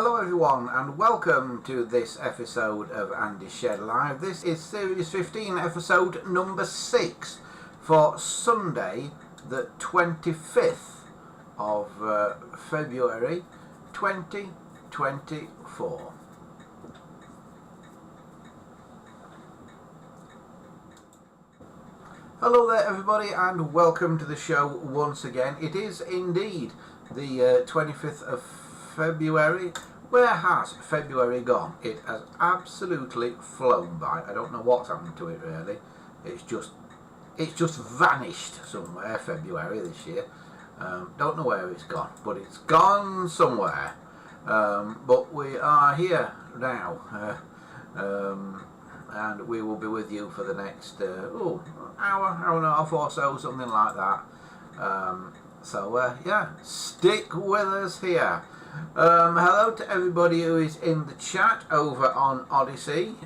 Hello everyone and welcome to this episode of Andy's Shed Live. This is Series 15, episode number 6 for Sunday the 25th of February 2024. Hello there everybody and welcome to the show once again. It is indeed the 25th of February. Where has February gone? It has absolutely flown by. I don't know what's happened to it really. It's just vanished somewhere, February this year. Don't know where it's gone, but it's gone somewhere. But we are here now, and we will be with you for the next hour and a half or so, something like that. Yeah, stick with us here. Hello to everybody who is in the chat over on Odyssey.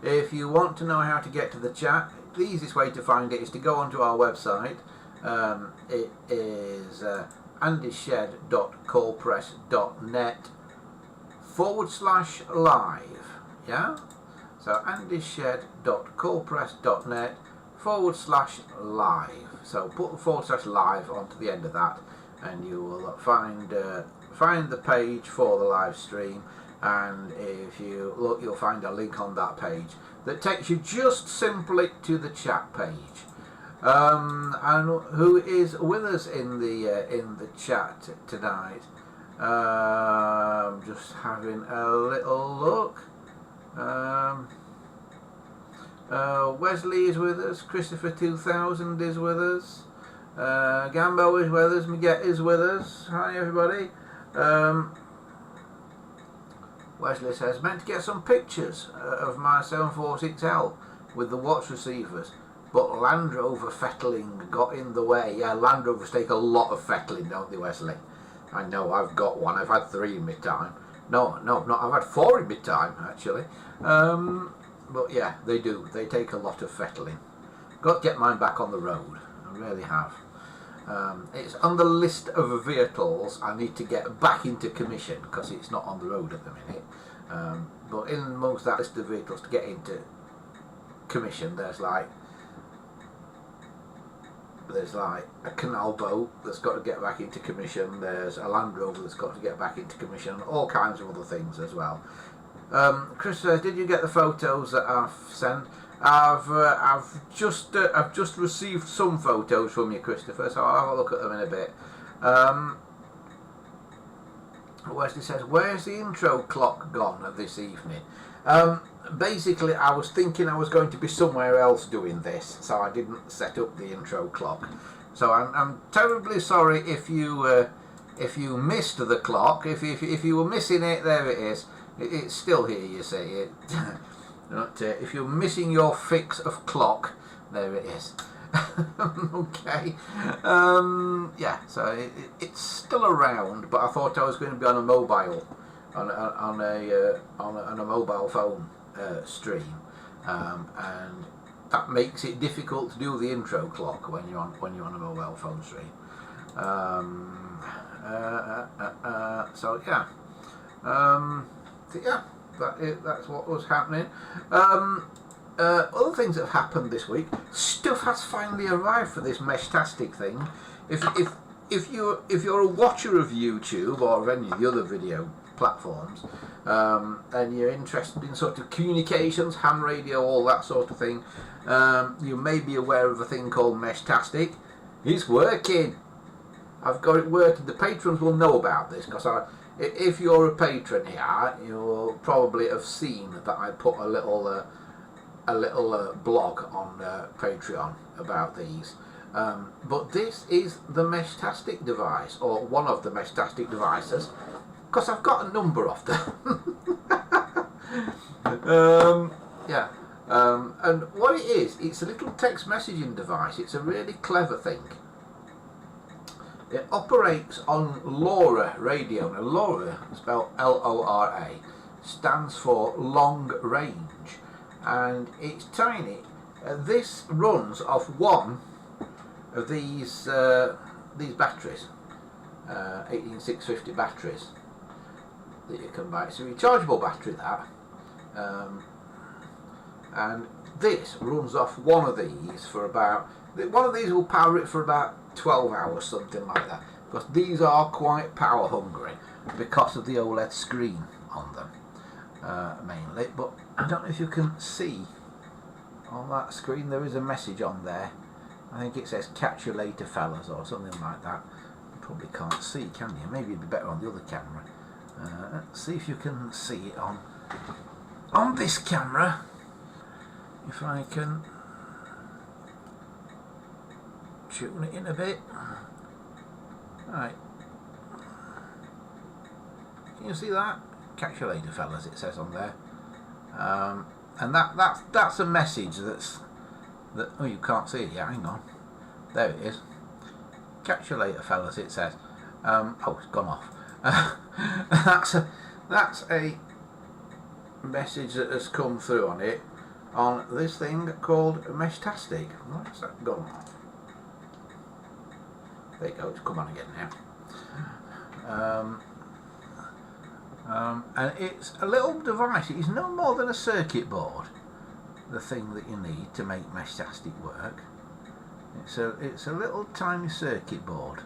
If you want to know how to get to the chat, the easiest way to find it is to go onto our website. It is andyshed.coldpress.net/live. Yeah? So andyshed.coldpress.net/live. So put the /live onto the end of that and you will find the page for the live stream, and if you look you'll find a link on that page that takes you just simply to the chat page. And who is with us in the chat tonight? Just having a little look. Wesley is with us, Christopher 2000 is with us, Gambo is with us, Miguel is with us. Hi everybody. Wesley says, meant to get some pictures of my 746L with the watch receivers, but Land Rover fettling got in the way. Yeah, Land Rovers take a lot of fettling, don't they, Wesley? I know, I've got one. I've had 3 in my time. No, I've had 4 in my time, actually. But yeah, they do. They take a lot of fettling. Got to get mine back on the road. I really have. It's on the list of vehicles I need to get back into commission because it's not on the road at the minute. But in most of that list of vehicles to get into commission, there's like a canal boat that's got to get back into commission. There's a Land Rover that's got to get back into commission. All kinds of other things as well. Chris says, did you get the photos that I've sent? I've just received some photos from you, Christopher, so I'll have a look at them in a bit. Wesley says, where's the intro clock gone this evening? Basically, I was thinking I was going to be somewhere else doing this, so I didn't set up the intro clock. So I'm terribly sorry if you missed the clock. If you were missing it, there it is. It's still here, you see. If you're missing your fix of clock, there it is. Okay. Yeah. So it's still around, but I thought I was going to be on a mobile, on a mobile phone stream, and that makes it difficult to do the intro clock when you're on a mobile phone stream. So yeah. Yeah, that's what was happening. Other things that have happened this week. Stuff has finally arrived for this Meshtastic thing. If you're a watcher of YouTube or of any of the other video platforms, and you're interested in sort of communications, ham radio, all that sort of thing, you may be aware of a thing called Meshtastic. It's working. I've got it working. The patrons will know about this because if you're a patron here, you'll probably have seen that I put a little blog on Patreon about these. But this is the Meshtastic device, or one of the Meshtastic devices, because I've got a number of them. Yeah. And what it is, it's a little text messaging device. It's a really clever thing. It operates on LoRa radio. Now, LoRa, spelled L-O-R-A, stands for long range, and it's tiny. This runs off one of these batteries, 18650 batteries, that you can buy. It's a rechargeable battery, that. And this runs off one of these for about, one of these will power it for about 12 hours, something like that, because these are quite power hungry because of the OLED screen on them, mainly. But I don't know if you can see on that screen, there is a message on there. I think it says "catch you later fellas" or something like that. You probably can't see, can you? Maybe it'd be better on the other camera. Let's see if you can see it on this camera. If I can tune it in a bit. Right. Can you see that? "Catch you later fellas," it says on there. And that's a message that oh, you can't see it yet, hang on. There it is. "Catch you later fellas," it says. Oh, it's gone off. That's a message that has come through on it, on this thing called Meshtastic. Why's that gone off? There you go, it's come on again now. And it's a little device. It's no more than a circuit board, the thing that you need to make Meshtastic work. It's a little tiny circuit board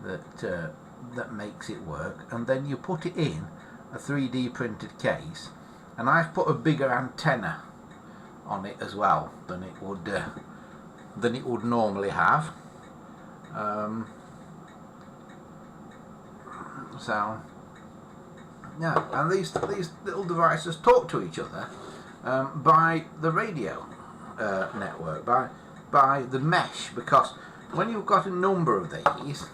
that makes it work, and then you put it in a 3D printed case, and I've put a bigger antenna on it as well than it would normally have. So yeah, and these little devices talk to each other by the radio network, by the mesh, because when you've got a number of these,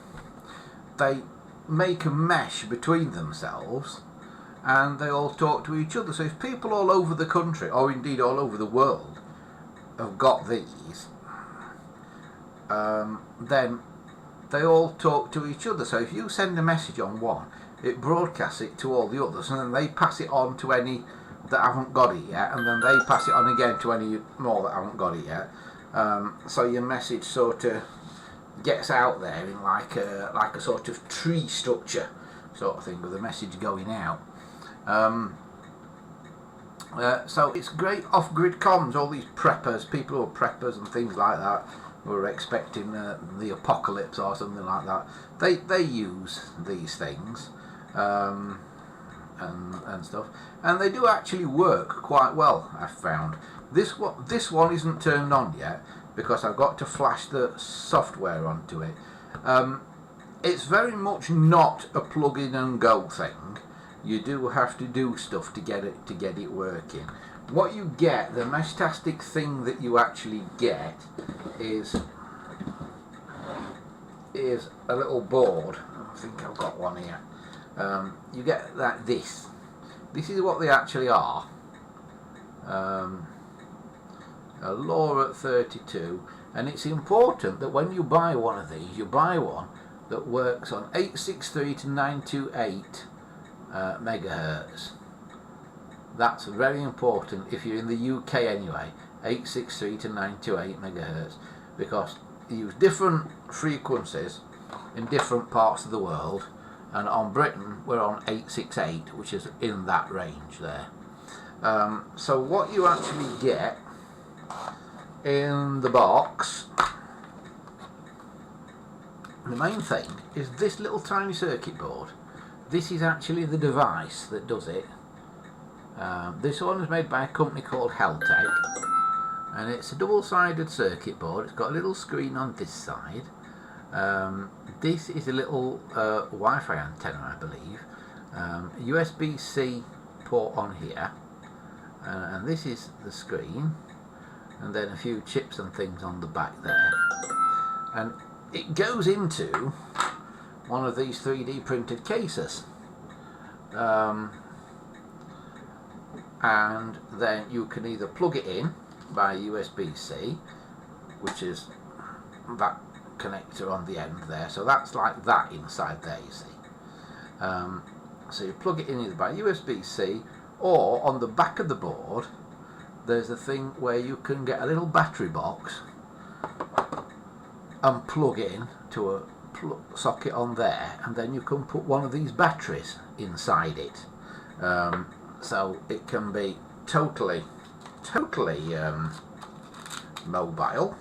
they make a mesh between themselves and they all talk to each other. So if people all over the country, or indeed all over the world, have got these, then they all talk to each other. So if you send a message on one, it broadcasts it to all the others, and then they pass it on to any that haven't got it yet, and then they pass it on again to any more that haven't got it yet. So your message sort of gets out there in like a sort of tree structure sort of thing, with the message going out. So it's great off-grid comms. All these preppers, people who are preppers and things like that, who are expecting the apocalypse or something like that, they use these things and stuff, and they do actually work quite well, I've found. This one isn't turned on yet because I've got to flash the software onto it. It's very much not a plug-in and go thing. You do have to do stuff to get it working. What you get, the Meshtastic thing that you actually get, is a little board. I think I've got one here. You get this. This is what they actually are. A LoRa 32, and it's important that when you buy one of these, you buy one that works on 863 to 928 megahertz. That's very important if you're in the UK anyway, 863 to 928 megahertz, because you use different frequencies in different parts of the world, and on Britain we're on 868, which is in that range there. So what you actually get in the box, the main thing, is this little tiny circuit board. This is actually the device that does it. This one is made by a company called Heltec, and it's a double-sided circuit board. It's got a little screen on this side. This is a little Wi-Fi antenna, I believe. USB-C port on here, and this is the screen, and then a few chips and things on the back there, and it goes into one of these 3D printed cases, and then you can either plug it in by USB-C, which is that connector on the end there, so that's like that inside there, you see. So you plug it in either by USB-C, or on the back of the board there's a thing where you can get a little battery box and plug in to a socket on there, and then you can put one of these batteries inside it, so it can be totally mobile,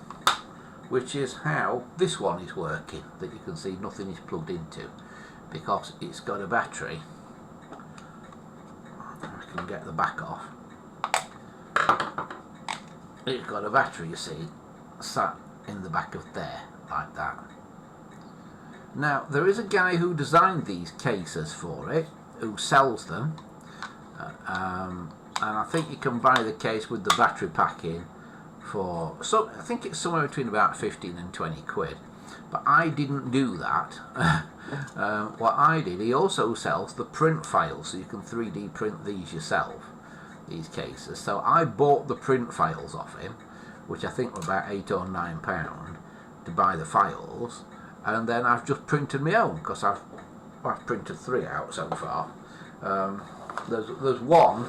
which is how this one is working, that you can see nothing is plugged into, because it's got a battery. I can get the back off. It's got a battery, you see, sat in the back of there, like that. Now, there is a guy who designed these cases for it, who sells them, and I think you can buy the case with the battery pack in for, so I think it's somewhere between about 15 and 20 quid. But I didn't do that. What I did, he also sells the print files, so you can 3D print these yourself, these cases. So I bought the print files off him, which I think were about £8 or £9 to buy the files, and then I've just printed my own, because I've printed 3 out so far. There's one,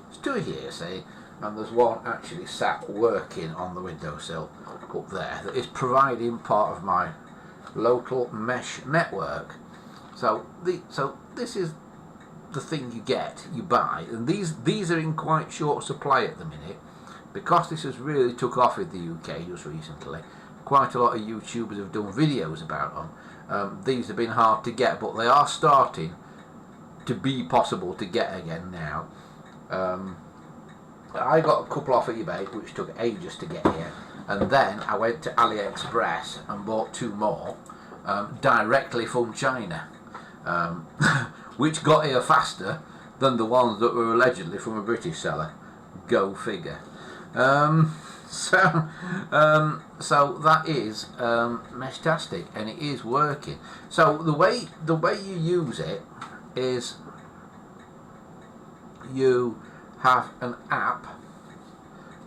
there's 2 here, see, and there's one actually sat working on the windowsill up there that is providing part of my local mesh network. So this is the thing you buy, and these are in quite short supply at the minute, because this has really took off in the UK just recently. Quite a lot of YouTubers have done videos about them. These have been hard to get, but they are starting to be possible to get again now. I got a couple off eBay, which took ages to get here, and then I went to AliExpress and bought 2 more directly from China, which got here faster than the ones that were allegedly from a British seller. Go figure. So that is Meshtastic, and it is working. So the way you use it is you have an app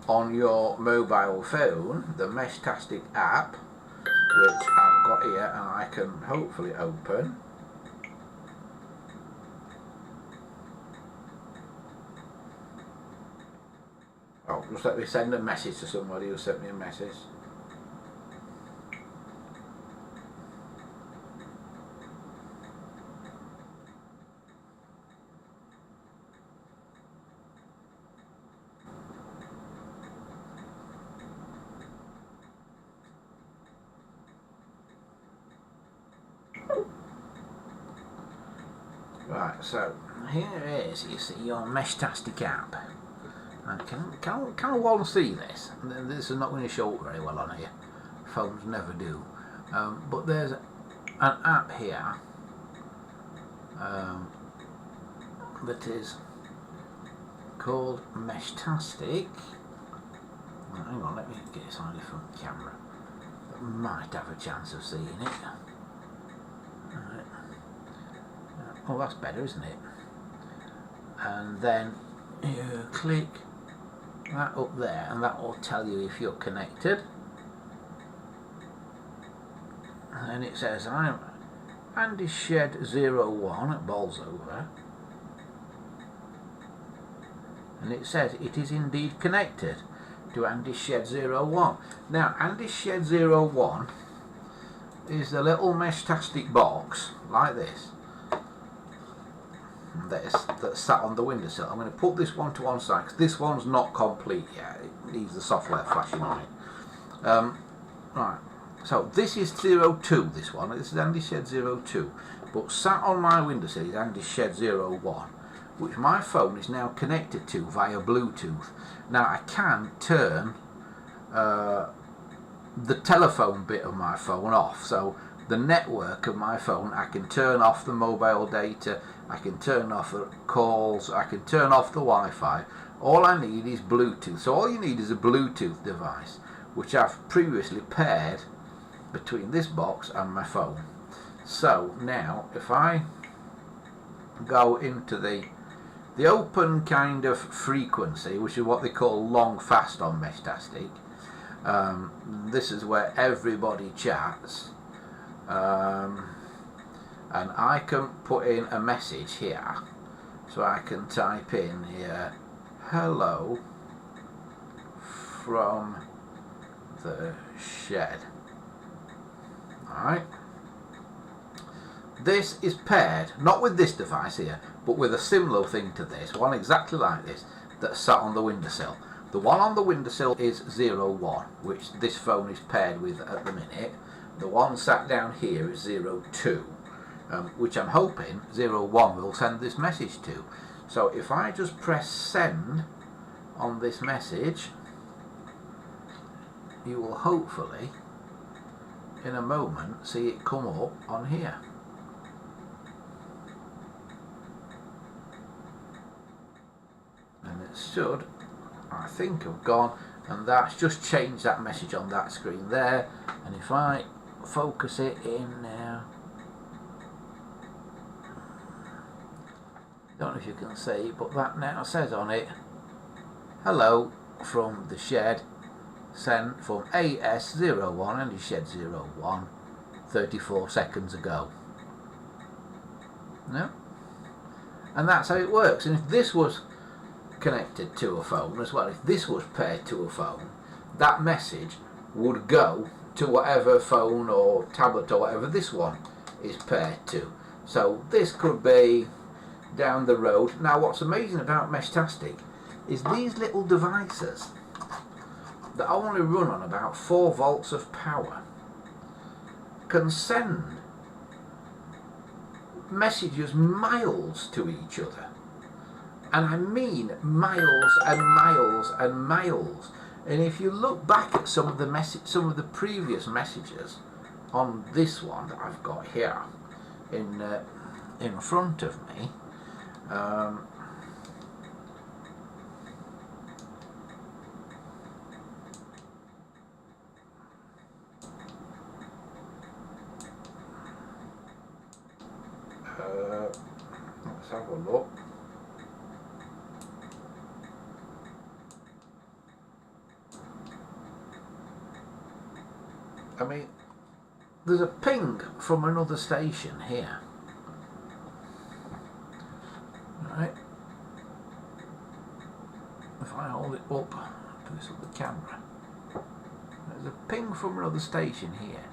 on your mobile phone, the Meshtastic app, which I've got here and I can hopefully open. Oh, just let me send a message to somebody who sent me a message. Right, so here it is, you see your Meshtastic app. And can one see this? This is not going to show up very well on here. Phones never do. But there's an app here that is called Meshtastic. Hang on, let me get this on a different camera. That might have a chance of seeing it. Right. Oh, that's better, isn't it? And then you click that up there, and that will tell you if you're connected. And it says I'm Andy Shed 01 at Bolsover, and it says it is indeed connected to Andy Shed 01. Now Andy Shed 01 is the little Meshtastic box like this that's sat on the windowsill. I'm going to put this one to one side because this one's not complete yet. It needs the software flashing on it. Right, so this is 02, this one. This is Andy Shed 02. But sat on my windowsill is Andy Shed 01, which my phone is now connected to via Bluetooth. Now I can turn the telephone bit of my phone off. So the network of my phone, I can turn off the mobile data, I can turn off the calls, I can turn off the Wi-Fi. All I need is Bluetooth. So all you need is a Bluetooth device, which I've previously paired between this box and my phone. So now if I go into the open kind of frequency, which is what they call long fast on Meshtastic, this is where everybody chats. And I can put in a message here, so I can type in here, hello from the shed. Alright, this is paired not with this device here, but with a similar thing to this, one exactly like this, that's sat on the windowsill. The one on the windowsill is 01, which this phone is paired with at the minute. The one sat down here is 02, which I'm hoping 01 will send this message to. So if I just press send on this message, you will hopefully in a moment see it come up on here. And it should, I think, have gone, and that's just changed that message on that screen there. And if I focus it in now, don't know if you can see, but that now says on it, hello from the shed, sent from AS01, and he shed 01 34 seconds ago. No? And that's how it works. And if this was connected to a phone as well, if this was paired to a phone, that message would go to whatever phone or tablet or whatever this one is paired to. So this could be down the road. Now what's amazing about Meshtastic is these little devices that only run on about 4 volts of power can send messages miles to each other. And I mean miles and miles and miles. And if you look back at some of the previous messages on this one that I've got here in front of me, let's have a look. I mean, there's a ping from another station here. Right? If I hold it up to this other camera, there's a ping from another station here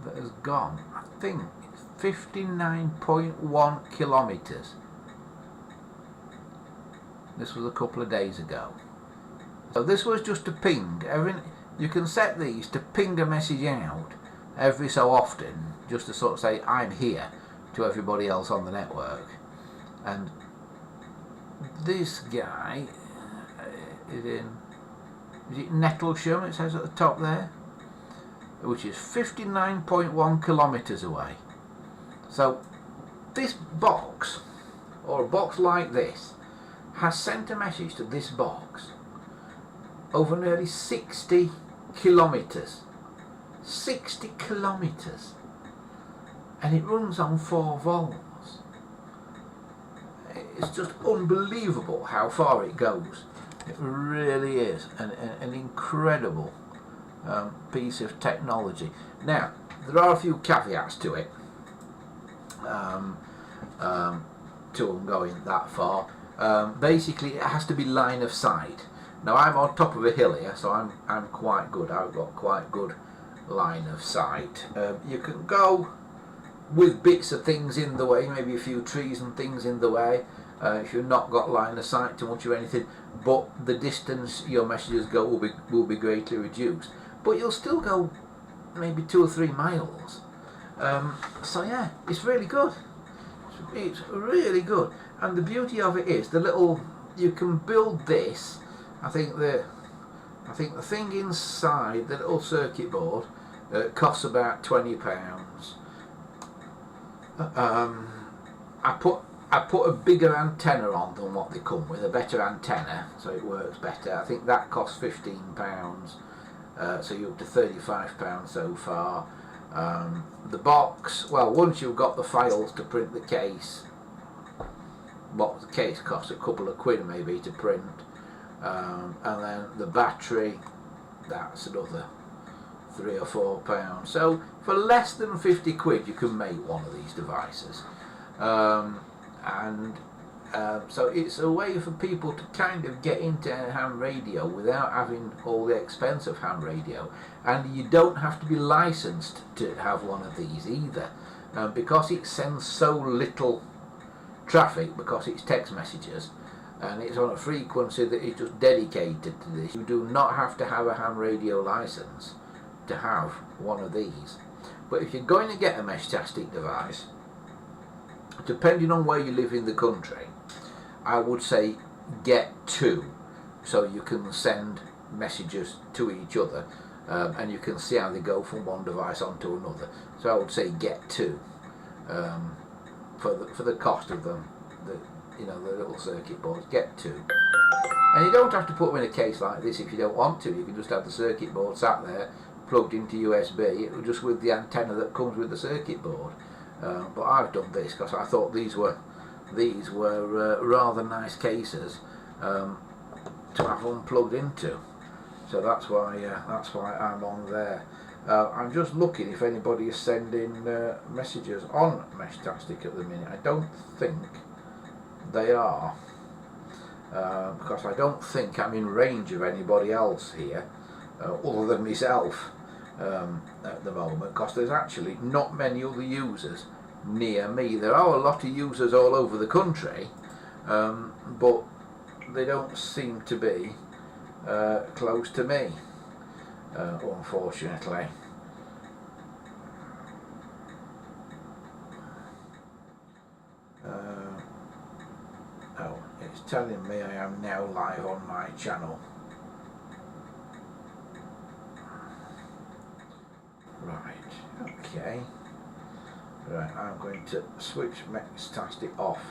that has gone, I think it's 59.1 kilometres. This was a couple of days ago. So this was just a ping. You can set these to ping a message out every so often, just to sort of say I'm here to everybody else on the network. And this guy is it Nettlesham, it says at the top there, which is 59.1 kilometres away. So this box, or a box like this, has sent a message to this box over nearly 60 kilometres. 60 kilometres. And it runs on 4 volts. It's just unbelievable how far it goes. It really is an incredible piece of technology. Now, there are a few caveats to it, to them going that far. Basically, it has to be line of sight. Now, I'm on top of a hill here, so I'm quite good. I've got quite good line of sight. You can go with bits of things in the way, maybe a few trees and things in the way, if you've not got line of sight too much or anything, but the distance your messages go will be greatly reduced. But you'll still go maybe 2 or 3 miles. So yeah, it's really good. It's really good. And the beauty of it is you can build this. I think the thing inside, the little circuit board, costs about £20. I put a bigger antenna on than what they come with, a better antenna, so it works better. I think that costs £15, so you're up to £35 so far. The box, well, once you've got the files to print the case, what the case costs, a couple of quid maybe to print, and then the battery, that's another £3 or £4. So for less than 50 quid you can make one of these devices. And So it's a way for people to kind of get into ham radio without having all the expense of ham radio, and you don't have to be licensed to have one of these either, because it sends so little traffic, because it's text messages and it's on a frequency that is just dedicated to this. You do not have to have a ham radio license to have one of these. But if you're going to get a Meshtastic device, depending on where you live in the country, I would say get two, so you can send messages to each other, and you can see how they go from one device onto another. So I would say get two, for the cost of them, the little circuit boards. Get two, and you don't have to put them in a case like this if you don't want to. You can just have the circuit board sat there, plugged into USB, just with the antenna that comes with the circuit board. But I've done this because I thought these were rather nice cases to have them plugged into. So that's why I'm on there. I'm just looking if anybody is sending messages on Meshtastic at the minute. I don't think they are, because I don't think I'm in range of anybody else here other than myself at the moment, because there's actually not many other users near me. There are a lot of users all over the country, but they don't seem to be close to me, unfortunately. Oh, it's telling me I am now live on my channel. Right, okay. Right, I'm going to switch Meshtastic off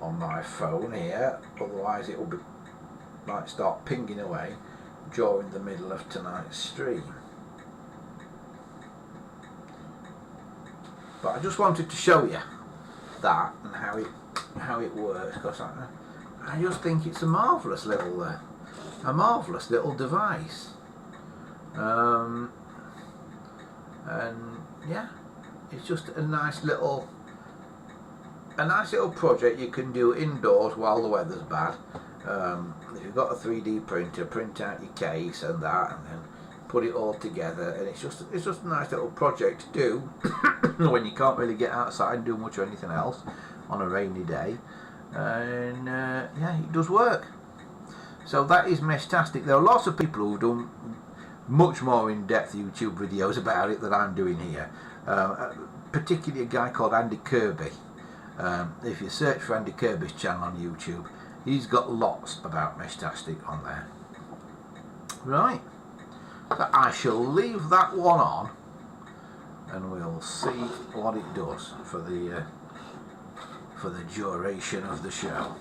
on my phone here, otherwise it might start pinging away during the middle of tonight's stream. But I just wanted to show you that and how it works, because I just think it's a marvellous little device, and yeah, it's just a nice little project you can do indoors while the weather's bad. If you've got a 3D printer, print out your case and that, and then put it all together, and it's just a nice little project to do when you can't really get outside and do much or anything else on a rainy day. And yeah, it does work. So that is Meshtastic. There are lots of people who've done much more in-depth YouTube videos about it than I'm doing here, particularly a guy called Andy Kirby. If you search for Andy Kirby's channel on YouTube, he's got lots about Meshtastic on there. Right, so I shall leave that one on, and we'll see what it does for the duration of the show.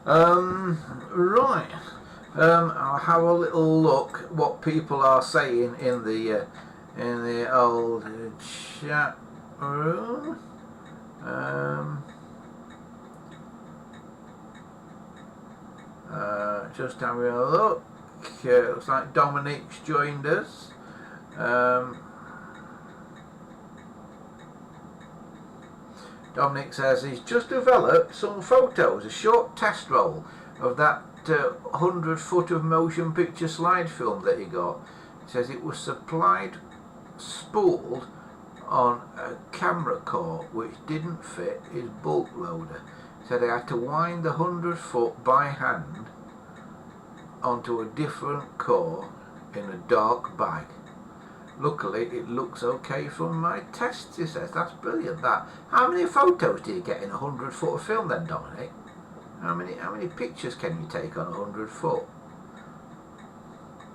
Right, I'll have a little look what people are saying in the old chat room. Just having a look. Looks like Dominic's joined us. Dominic says he's just developed some photos, a short test roll of that 100 foot of motion picture slide film that he got. He says it was spooled on a camera core which didn't fit his bulk loader. He said he had to wind the 100 foot by hand onto a different core in a dark bag. Luckily it looks okay from my tests, he says. That's brilliant, that. How many photos do you get in 100 foot of film then, Dominic? How many pictures can you take on 100 foot?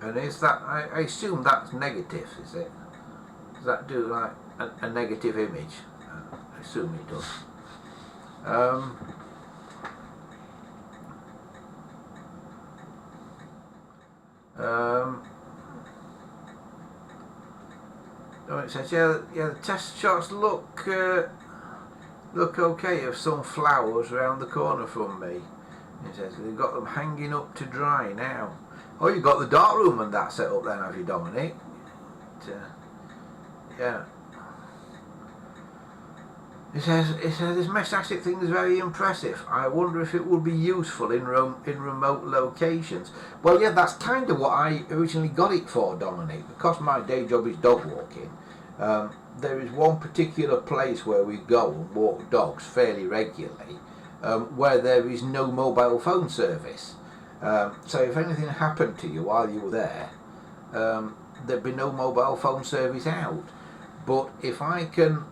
And is that, I assume that's negative, is it? Does that do like a negative image? I assume it does. It says, yeah, the test shots look okay of some flowers around the corner from me. It says they've got them hanging up to dry now. Oh, you've got the dark room and that set up then, have you, Dominic? Yeah. It says this metastatic thing is very impressive. I wonder if it would be useful in remote locations. Well, yeah, that's kind of what I originally got it for, Dominic. Because my day job is dog walking. There is one particular place where we go and walk dogs fairly regularly, where there is no mobile phone service. So if anything happened to you while you were there, there'd be no mobile phone service out. But if I can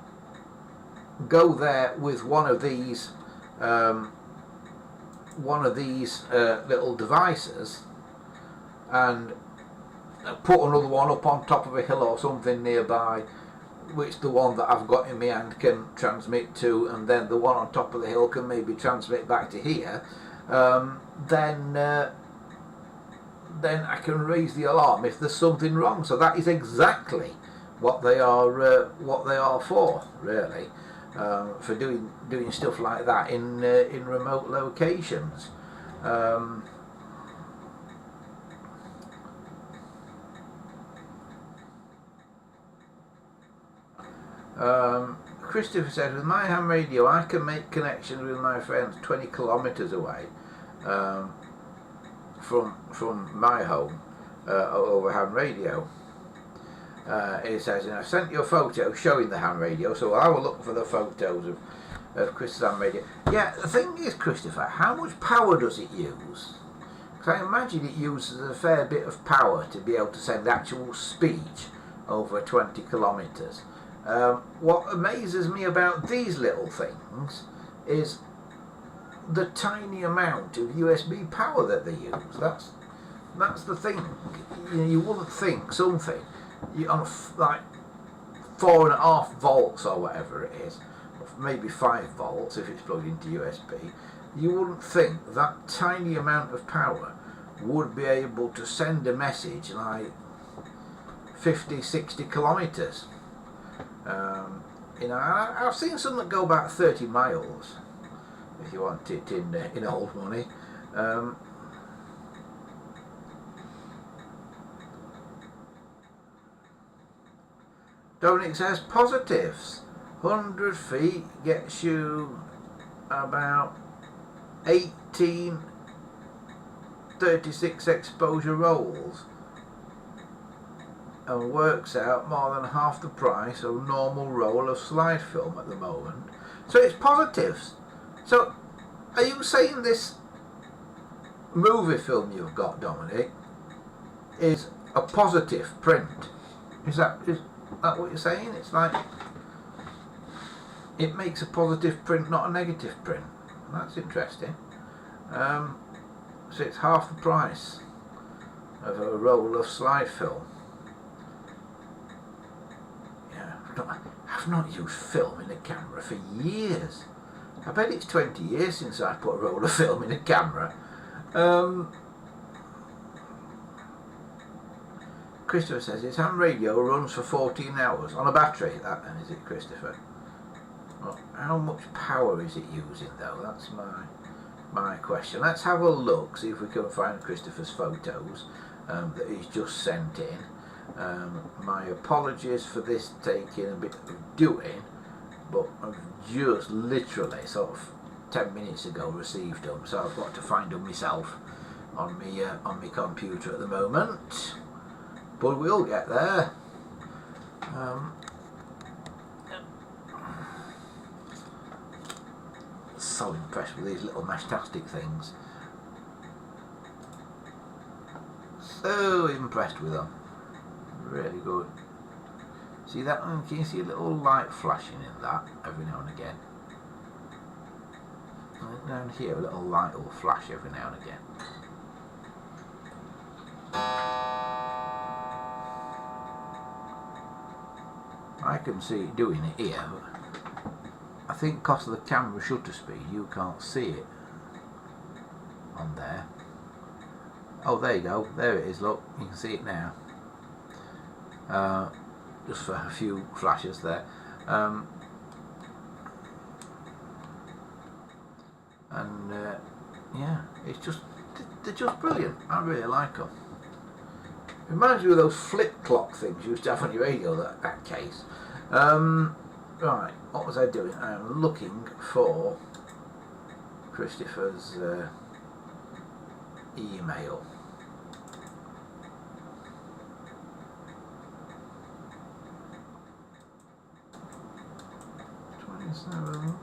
go there with one of these little devices and put another one up on top of a hill or something nearby, which the one that I've got in my hand can transmit to, and then the one on top of the hill can maybe transmit back to here, then I can raise the alarm if there's something wrong. So that is exactly what they are for, really. For doing stuff like that in remote locations. Christopher said, with my ham radio I can make connections with my friends 20 kilometres away from my home over ham radio. It says, I've sent you a photo showing the ham radio, so I will look for the photos of Christopher's ham radio. Yeah, the thing is, Christopher, how much power does it use? Because I imagine it uses a fair bit of power to be able to send actual speech over 20 kilometres. What amazes me about these little things is the tiny amount of USB power that they use. That's the thing. You wouldn't think something on like 4.5 volts or whatever it is, maybe 5 volts if it's plugged into USB, you wouldn't think that tiny amount of power would be able to send a message like 50-60 kilometres. I've seen some that go about 30 miles if you want it in old money. Dominic says positives. 100 feet gets you about 18 36 exposure rolls and works out more than half the price of a normal roll of slide film at the moment. So it's positives. So are you saying this movie film you've got, Dominic, is a positive print? Is that what you're saying? It's like it makes a positive print, not a negative print. That's interesting. So it's half the price of a roll of slide film. Yeah, I've not used film in a camera for years. I bet it's 20 years since I put a roll of film in a camera. Christopher says his ham radio runs for 14 hours on a battery. That then, is it, Christopher? Well, how much power is it using though? That's my question. Let's have a look, see if we can find Christopher's photos that he's just sent in. My apologies for this taking a bit of doing, but I've just literally sort of 10 minutes ago received them, so I've got to find them myself on my computer at the moment. But we'll get there. So impressed with these little meshtastic things. So impressed with them. Really good. See that one? Can you see a little light flashing in that every now and again? And down here a little light will flash every now and again. I can see it doing it here, but I think because of the camera shutter speed you can't see it on there. Oh, there you go, there it is, look, you can see it now. Just for a few flashes there. Yeah, it's just, they're just brilliant. I really like them. Reminds me of those flip clock things you used to have on your radio, that case. Right, what was I doing? I'm looking for Christopher's email. '27th.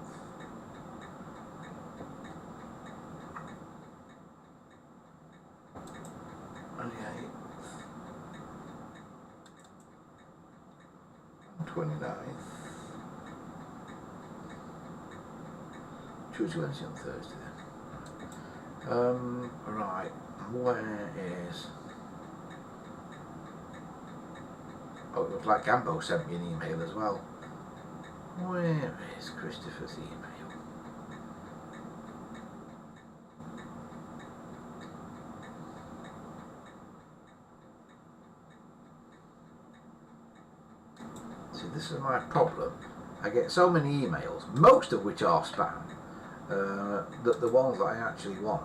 29th, Tuesday, Wednesday and Thursday then. Right, where is... Oh, it looks like Gambo sent me an email as well. Where is Christopher's email? See, this is my problem. I get so many emails, most of which are spam, that the ones that I actually want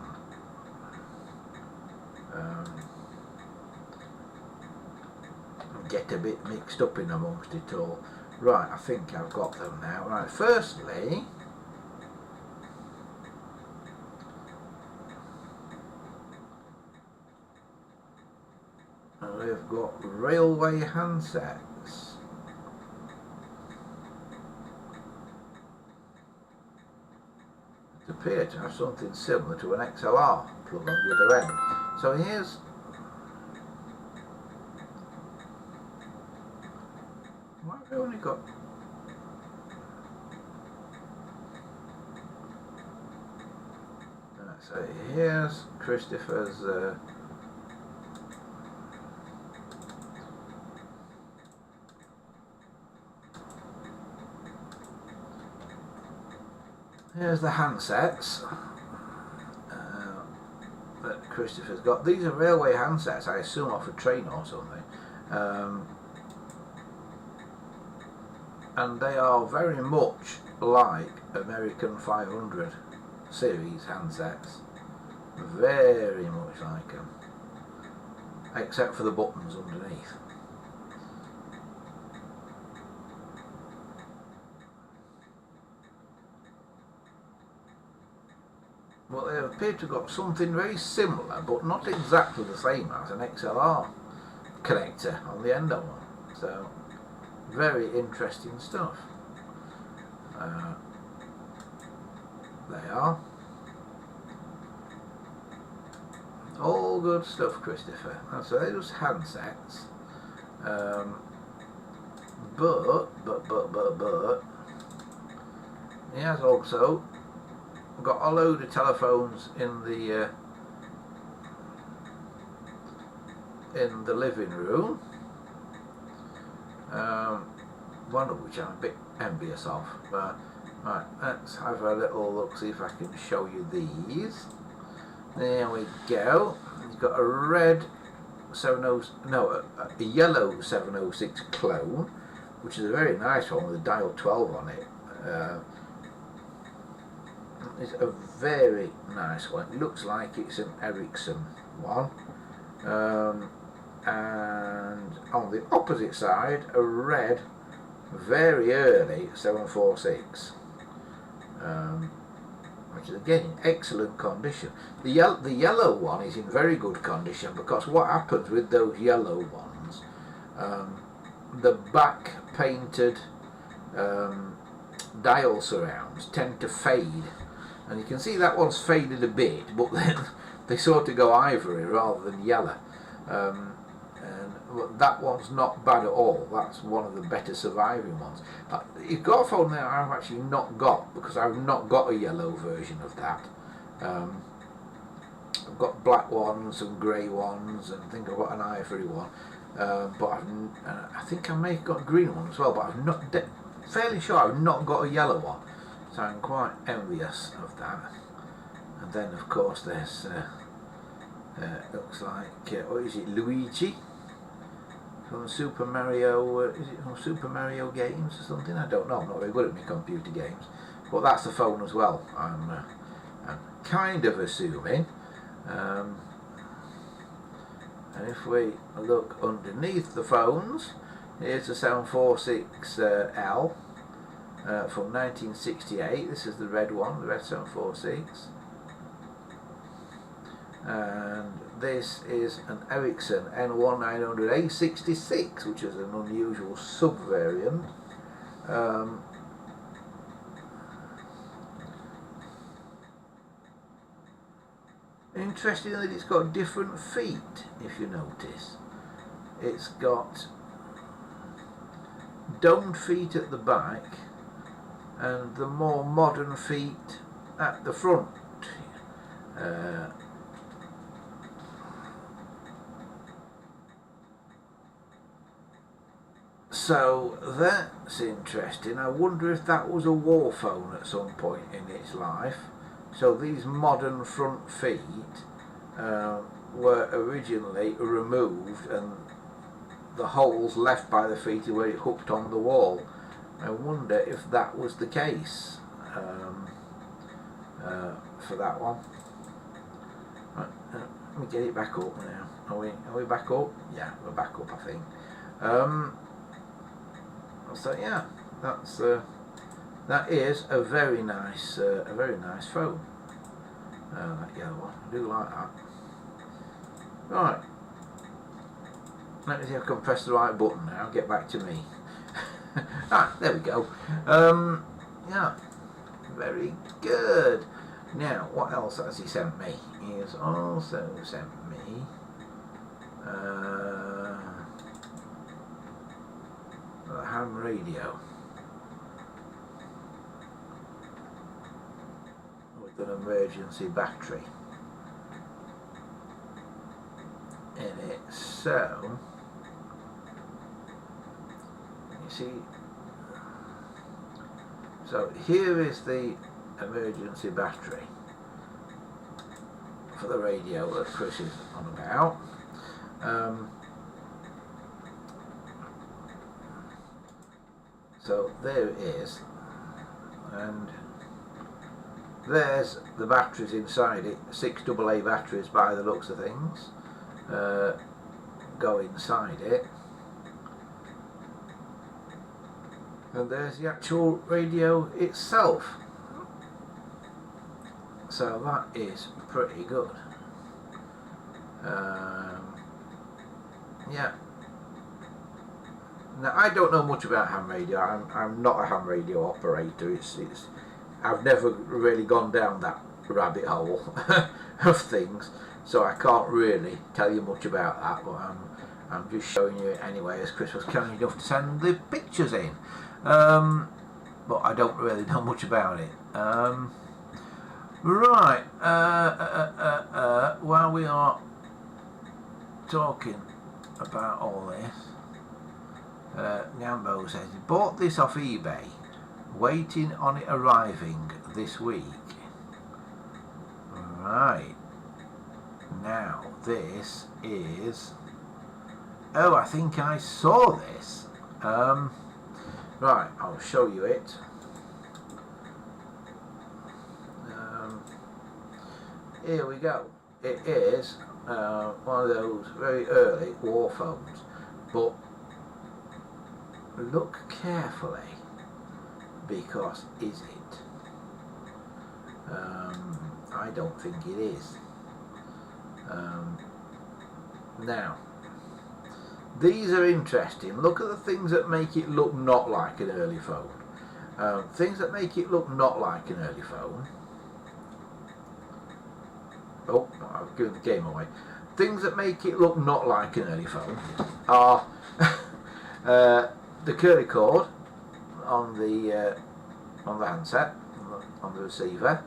get a bit mixed up in amongst it all. Right, I think I've got them now. Right, firstly, we've got railway handsets. It appears to have something similar to an XLR plug on the other end. So here's... Why have we only got... So here's Christopher's here's the handsets that Christopher's got. These are railway handsets, I assume off a train or something. And they are very much like American 500 series handsets. Very much like them. Except for the buttons underneath. Well, they appear to have got something very similar, but not exactly the same as an XLR connector on the end of one. So, very interesting stuff. They are. All good stuff, Christopher. So they're just handsets. But he has also got a load of telephones in the living room. One of which I'm a bit envious of. Right, let's have a little look, see if I can show you these. There we go. He's got a red a yellow 706 clone, which is a very nice one with a dial 12 on it. It's a very nice one. It looks like it's an Ericsson one. And on the opposite side, a red, very early 746. Which is again in excellent condition. The yellow one is in very good condition, because what happens with those yellow ones, the back painted dial surrounds tend to fade, and you can see that one's faded a bit, but then they sort of go ivory rather than yellow. And that one's not bad at all. That's one of the better surviving ones. You've got a phone there I've actually not got, because I've not got a yellow version of that. I've got black ones and grey ones, and I think I've got an ivory one. But I think I may have got a green one as well, but I'm not fairly sure I've not got a yellow one. So I'm quite envious of that. And then of course there's looks like what is it, Luigi from Super Mario? Is it from Super Mario games or something? I don't know. I'm not very good at my computer games, but that's the phone as well. I'm kind of assuming. And if we look underneath the phones, here's the 746L. from 1968. This is the red one, the red 746. And this is an Ericsson N1900A66, which is an unusual sub-variant. Interesting that it's got different feet, if you notice. It's got domed feet at the back and the more modern feet at the front. So that's interesting. I wonder if that was a war phone at some point in its life. So these modern front feet were originally removed and the holes left by the feet are where it hooked on the wall. I wonder if that was the case for that one. Right, let me get it back up now. Are we back up? Yeah, we're back up, I think. So yeah, that is a very nice phone. That yellow one, I do like that. Right, let me see if I can press the right button now. Get back to me. There we go. Yeah, very good. Now, what else has he sent me? He has also sent me a ham radio with an emergency battery in it. So you see, so here is the emergency battery for the radio that Chris is on about. So there it is, and there's the batteries inside it, 6 AA batteries by the looks of things, go inside it, and there's the actual radio itself. So that is pretty good. Yeah. Now I don't know much about ham radio. I'm not a ham radio operator. I've never really gone down that rabbit hole of things, so I can't really tell you much about that. But I'm just showing you it anyway, as Chris was kind enough to send the pictures in. But I don't really know much about it. Right. While we are talking about all this. Gambo says he bought this off eBay, waiting on it arriving this week. Right, now this is, oh, I think I saw this. Right, I'll show you it. Here we go. It is one of those very early war phones, but look carefully, because is it? I don't think it is. Now, these are interesting. Look at the things that make it look not like an early phone. Things that make it look not like an early phone. Oh, I've given the game away. Things that make it look not like an early phone are the curly cord on the handset, on the receiver,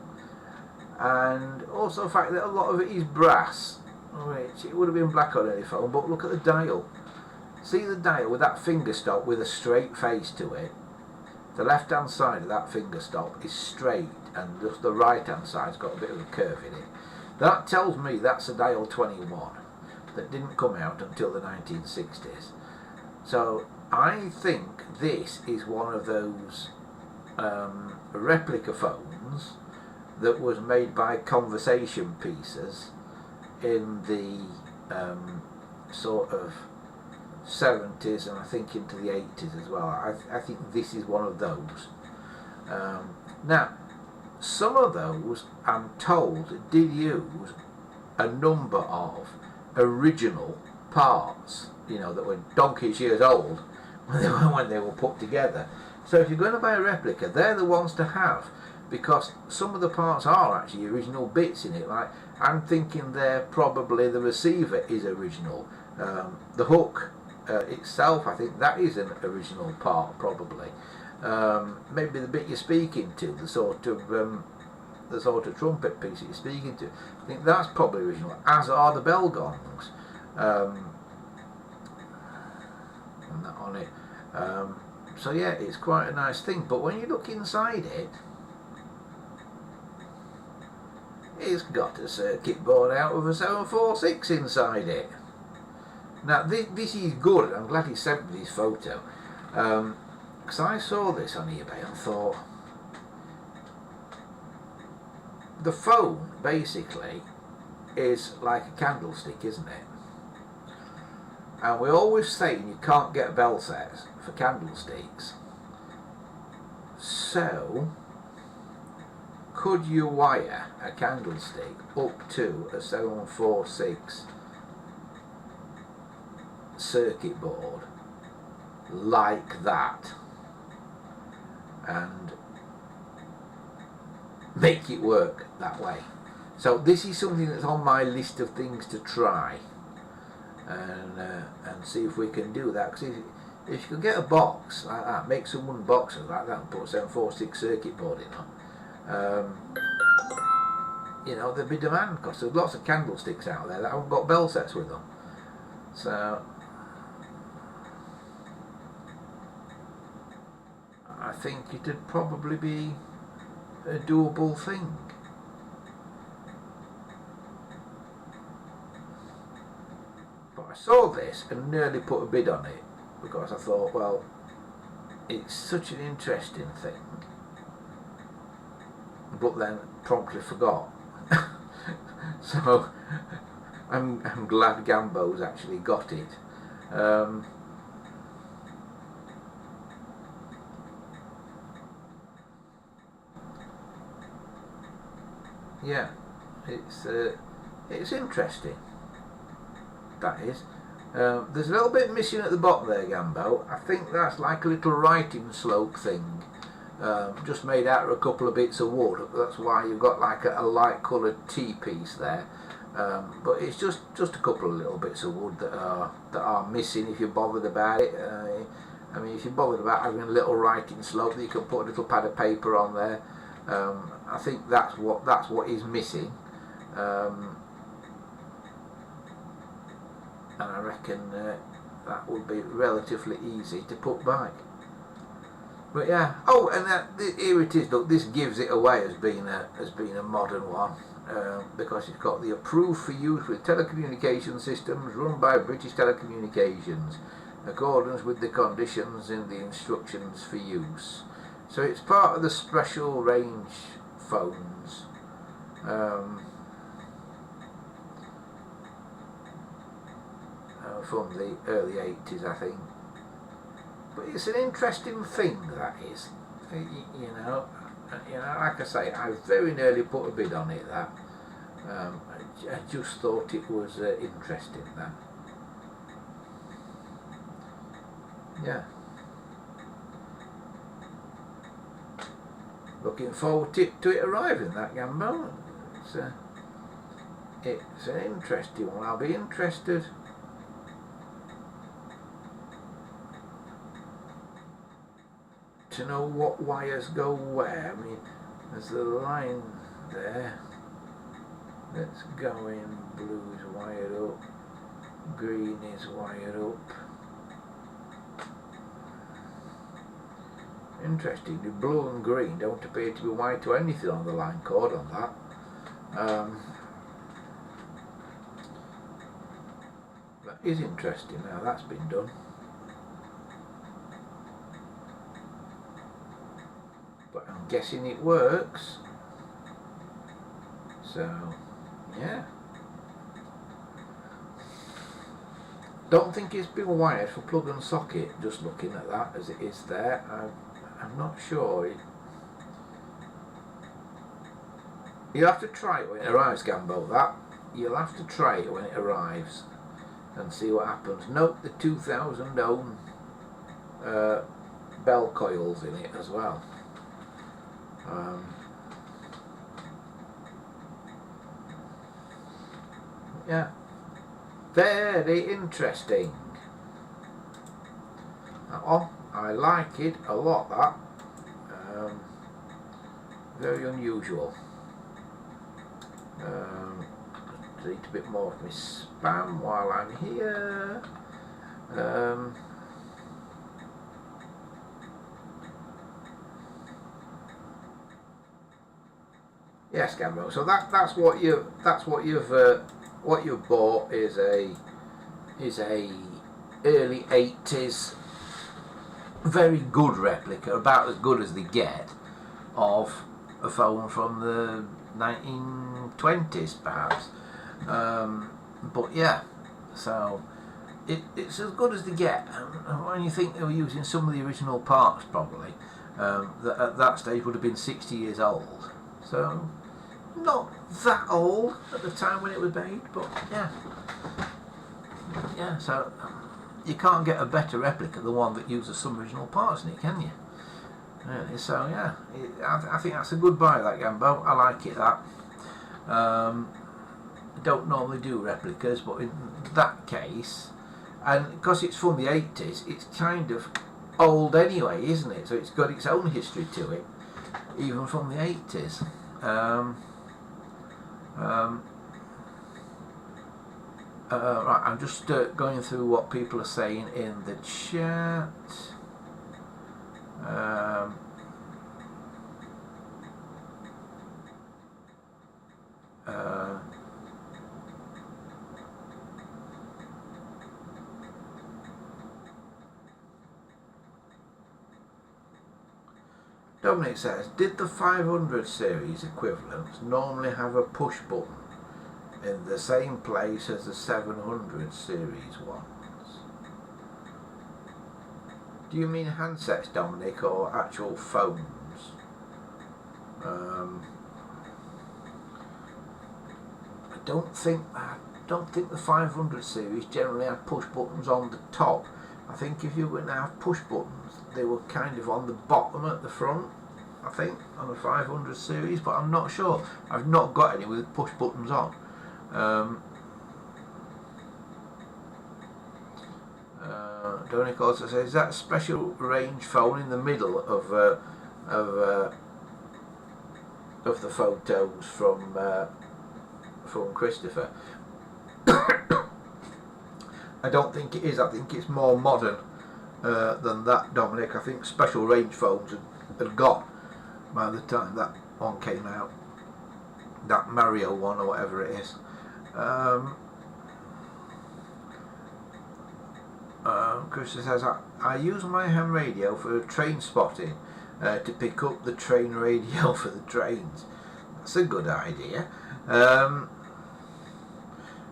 and also the fact that a lot of it is brass, which it would have been black on any phone. But look at the dial. See the dial with that finger stop with a straight face to it. The left hand side of that finger stop is straight, and just the right hand side's got a bit of a curve in it. That tells me that's a dial 21 that didn't come out until the 1960s. So I think this is one of those replica phones that was made by Conversation Pieces in the sort of 70s, and I think into the 80s as well. I think this is one of those. Now, some of those, I'm told, did use a number of original parts, you know, that were donkey's years old when they were put together. So if you're going to buy a replica, they're the ones to have, because some of the parts are actually original bits in it. Like, I'm thinking they're probably the receiver is original. The hook itself, I think that is an original part probably. Maybe the bit you're speaking to, the sort of trumpet piece that you're speaking to, I think that's probably original, as are the bell gongs. And that on it. So yeah, it's quite a nice thing, but when you look inside it, it's got a circuit board out of a 746 inside it. Now this is good. I'm glad he sent me this photo, because I saw this on eBay and thought, the phone basically is like a candlestick, isn't it? And we always say you can't get bell sets for candlesticks. So, could you wire a candlestick up to a 746 circuit board like that and make it work that way? So this is something that's on my list of things to try, and see if we can do that. Because if you could get a box like that, make some wooden boxes like that and put a 746 circuit board in them, you know, there'd be demand, because there's lots of candlesticks out there that haven't got bell sets with them. So I think it'd probably be a doable thing. But I saw this and nearly put a bid on it, because I thought, well, it's such an interesting thing, but then promptly forgot. So I'm glad Gambo's actually got it. Yeah, it's interesting. That is. There's a little bit missing at the bottom there, Gambo. I think that's like a little writing slope thing, just made out of a couple of bits of wood. That's why you've got like a light coloured T-piece there. But it's just a couple of little bits of wood that are missing. If you're bothered about it, I mean, if you're bothered about having a little writing slope that you can put a little pad of paper on there, I think that's what is missing. And I reckon that would be relatively easy to put back. But yeah, oh, and here it is. Look, this gives it away as being a modern one, because it's got the approved for use with telecommunication systems run by British Telecommunications, in accordance with the conditions in the instructions for use. So it's part of the special range phones. From the early 80s, I think. But it's an interesting thing, that is. You know, like I say, I very nearly put a bid on it. That I just thought it was interesting. That, yeah. Looking forward to it arriving, that Gambo. It's an interesting one. I'll be interested to know what wires go where. I mean, there's the line there that's going. Blue is wired up, green is wired up. Interesting, the blue and green don't appear to be wired to anything on the line cord on that. That is interesting how that's been done. But I'm guessing it works. So, yeah. Don't think it's been wired for plug and socket, just looking at that as it is there. I'm not sure. You have to try it when it arrives, Gambo. That you'll have to try it when it arrives and see what happens. Note the 2000 ohm bell coils in it as well. Yeah, very interesting. Oh, I like it a lot. That very unusual. Delete a bit more of my spam while I'm here. Yes, Gambo. So that's what you've bought is a early 80s very good replica, about as good as they get, of a phone from the 1920s perhaps. But yeah, so it's as good as they get. When you think they were using some of the original parts probably, that at that stage would have been 60 years old. So not that old at the time when it was made, but yeah. So you can't get a better replica than one that uses some original parts in it, can you? Really, so yeah, I think that's a good buy, that Gambo. I like it, that. Don't normally do replicas, but in that case, and because it's from the 80s, it's kind of old anyway, isn't it? So it's got its own history to it, even from the 80s. Right, I'm just going through what people are saying in the chat. Dominic says, did the 500 series equivalents normally have a push button in the same place as the 700 series ones? Do you mean handsets, Dominic, or actual phones? I don't think the 500 series generally had push buttons on the top. I think if you were going to have push buttons, they were kind of on the bottom at the front, I think, on the 500 series, but I'm not sure. I've not got any with push buttons on. Dominic also says, is that a special range phone in the middle of the photos from Christopher? I don't think it is. I think it's more modern than that, Dominic. I think special range phones had gone by the time that one came out, that Mario one or whatever it is. Christopher says, I use my ham radio for train spotting to pick up the train radio for the trains. That's a good idea.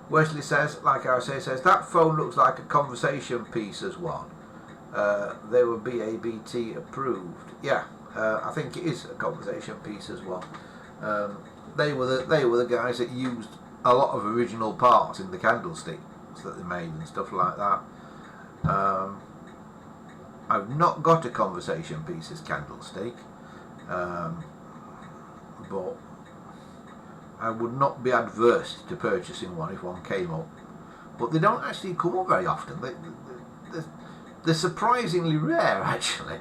Wesley says, like I say, says that phone looks like a conversation piece as one. They were BABT approved. Yeah, I think it is a conversation piece as well. They were the guys that used a lot of original parts in the candlesticks that they made and stuff like that. I've not got a conversation piece as candlestick, but I would not be adverse to purchasing one if one came up. But they don't actually come up very often. They're surprisingly rare, actually.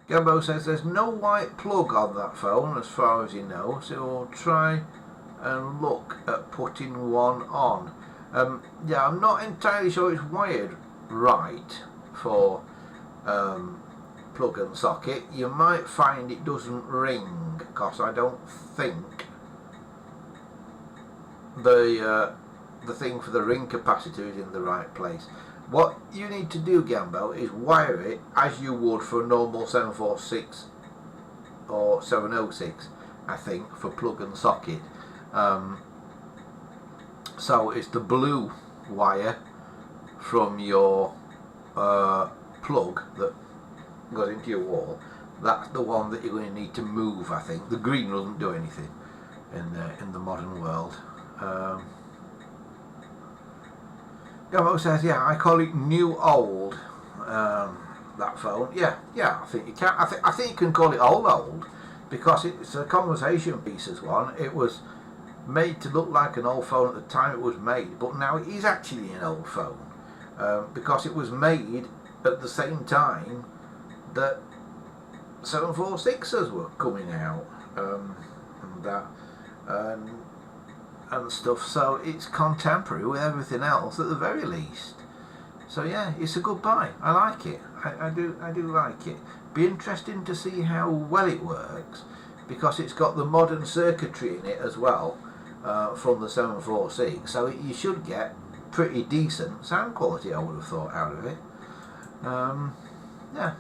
Gambo says there's no white plug on that phone as far as you know, so we'll try and look at putting one on. Yeah, I'm not entirely sure it's wired right for plug and socket. You might find it doesn't ring because I don't think the thing for the ring capacitor is in the right place. What you need to do, Gambo, is wire it as you would for a normal 746 or 706, I think, for plug and socket. So it's the blue wire from your plug that goes into your wall, that's the one that you're going to need to move. I think the green doesn't do anything in the modern world. Gabo says, yeah, I call it new old. That phone, yeah, I think you can. I think you can call it old because it's a conversation pieces one. It was made to look like an old phone at the time it was made, but now it is actually an old phone because it was made at the same time that 746s were coming out and that and stuff. So it's contemporary with everything else at the very least. So yeah, it's a good buy. I like it. I do like it. Be interesting to see how well it works because it's got the modern circuitry in it as well from the 746. So you should get pretty decent sound quality, I would have thought, out of it. Yeah,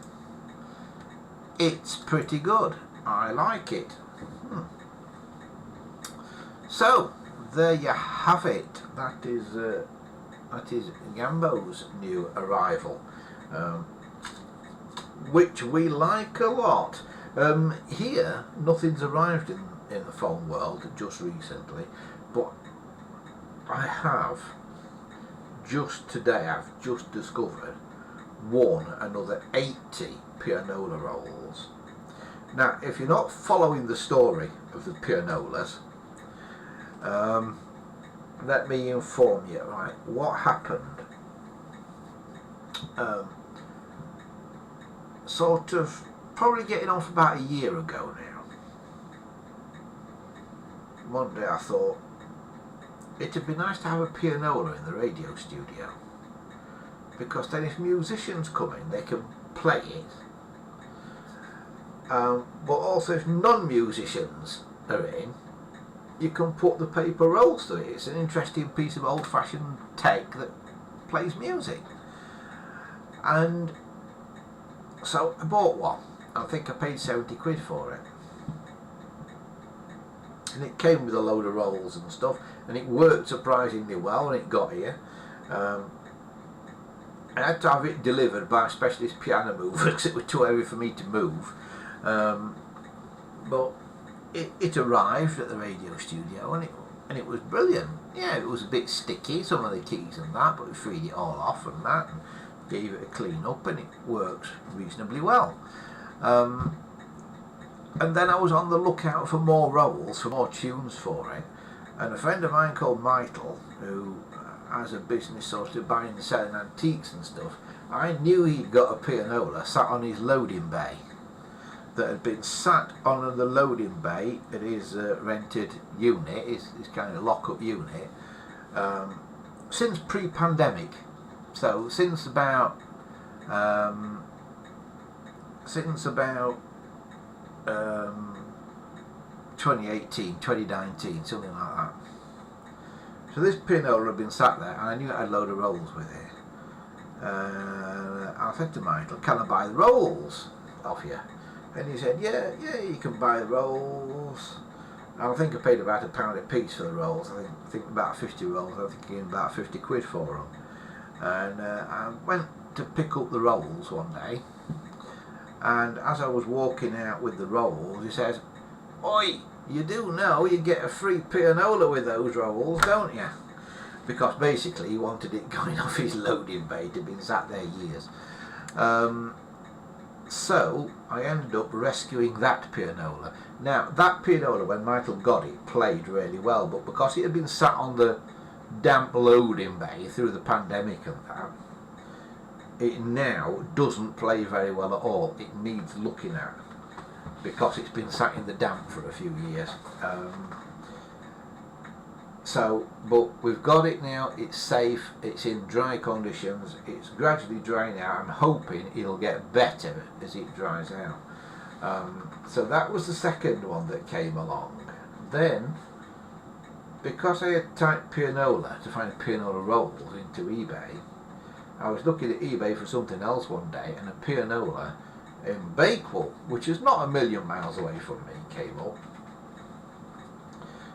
it's pretty good. I like it. So there you have it. That is Gambo's new arrival, which we like a lot. Here, nothing's arrived in the phone world just recently, but I have just today. I've just discovered another 80 pianola rolls. Now, if you're not following the story of the pianolas, let me inform you, right, what happened. Sort of probably getting on for about a year ago now. One day I thought it'd be nice to have a pianola in the radio studio because then if musicians come in they can play it, but also if non-musicians are in, you can put the paper rolls to it. It's an interesting piece of old-fashioned tech that plays music. And so I bought one. I think I paid 70 quid for it. And it came with a load of rolls and stuff, and it worked surprisingly well when it got here. I had to have it delivered by a specialist piano mover because it was too heavy for me to move. But it arrived at the radio studio and it was brilliant. Yeah, it was a bit sticky, some of the keys and that, but we freed it all off and that and gave it a clean up and it works reasonably well. And then I was on the lookout for more rolls, for more tunes for it, and a friend of mine called Michael, who has a business sort of buying and selling antiques and stuff, I knew he'd got a pianola sat on his loading bay that had been sat on the loading bay at his rented unit, his kind of lock-up unit, since pre-pandemic. So since about 2018, 2019, something like that. So this pianola had been sat there and I knew it had a load of rolls with it. I said to Michael, can I buy the rolls off you? And he said, yeah, you can buy the rolls. I think I paid about £1 a piece for the rolls. I think about 50 rolls. I think I gave about 50 quid for them. And I went to pick up the rolls one day. And as I was walking out with the rolls, he says, "Oi, you do know you get a free pianola with those rolls, don't you?" Because basically he wanted it going off his loading bay. It had been sat there years. So I ended up rescuing that pianola. Now that pianola, when Michael got it, played really well, but because it had been sat on the damp loading bay through the pandemic and that, it now doesn't play very well at all. It needs looking at because it's been sat in the damp for a few years. But we've got it now, it's safe, it's in dry conditions, it's gradually drying out. I'm hoping it'll get better as it dries out. So that was the second one that came along. Then, because I had typed pianola to find pianola rolls into eBay, I was looking at eBay for something else one day, and a pianola in Bakewell, which is not a million miles away from me, came up.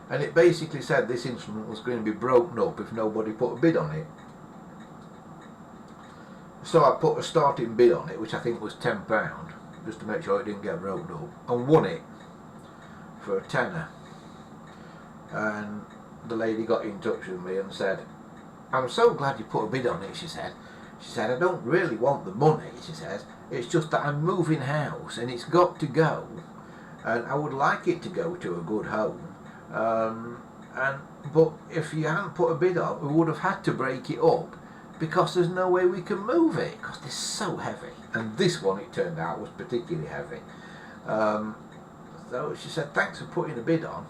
And it basically said this instrument was going to be broken up if nobody put a bid on it. So I put a starting bid on it, which I think was £10, just to make sure it didn't get wrote up, and won it for a tenner. And the lady got in touch with me and said, "I'm so glad you put a bid on it," she said. She said, "I don't really want the money," she says. "It's just that I'm moving house and it's got to go, and I would like it to go to a good home. But if you hadn't put a bid on, we would have had to break it up because there's no way we can move it because it's so heavy." And this one, it turned out, was particularly heavy. So she said, "Thanks for putting a bid on."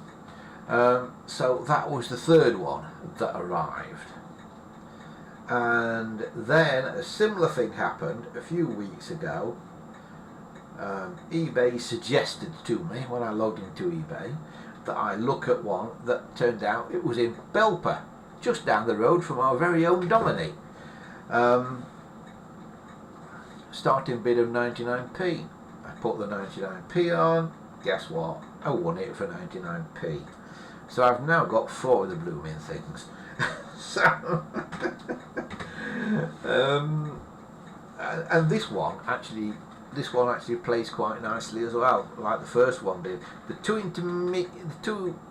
So that was the third one that arrived. And then a similar thing happened a few weeks ago. eBay suggested to me, when I logged into eBay, that I look at one that turned out it was in Belper, just down the road from our very own Dominic. Starting bid of 99p. I put the 99p on. Guess what? I won it for 99p. So I've now got 4 of the blooming things. So and this one actually plays quite nicely as well, like the first one did. The two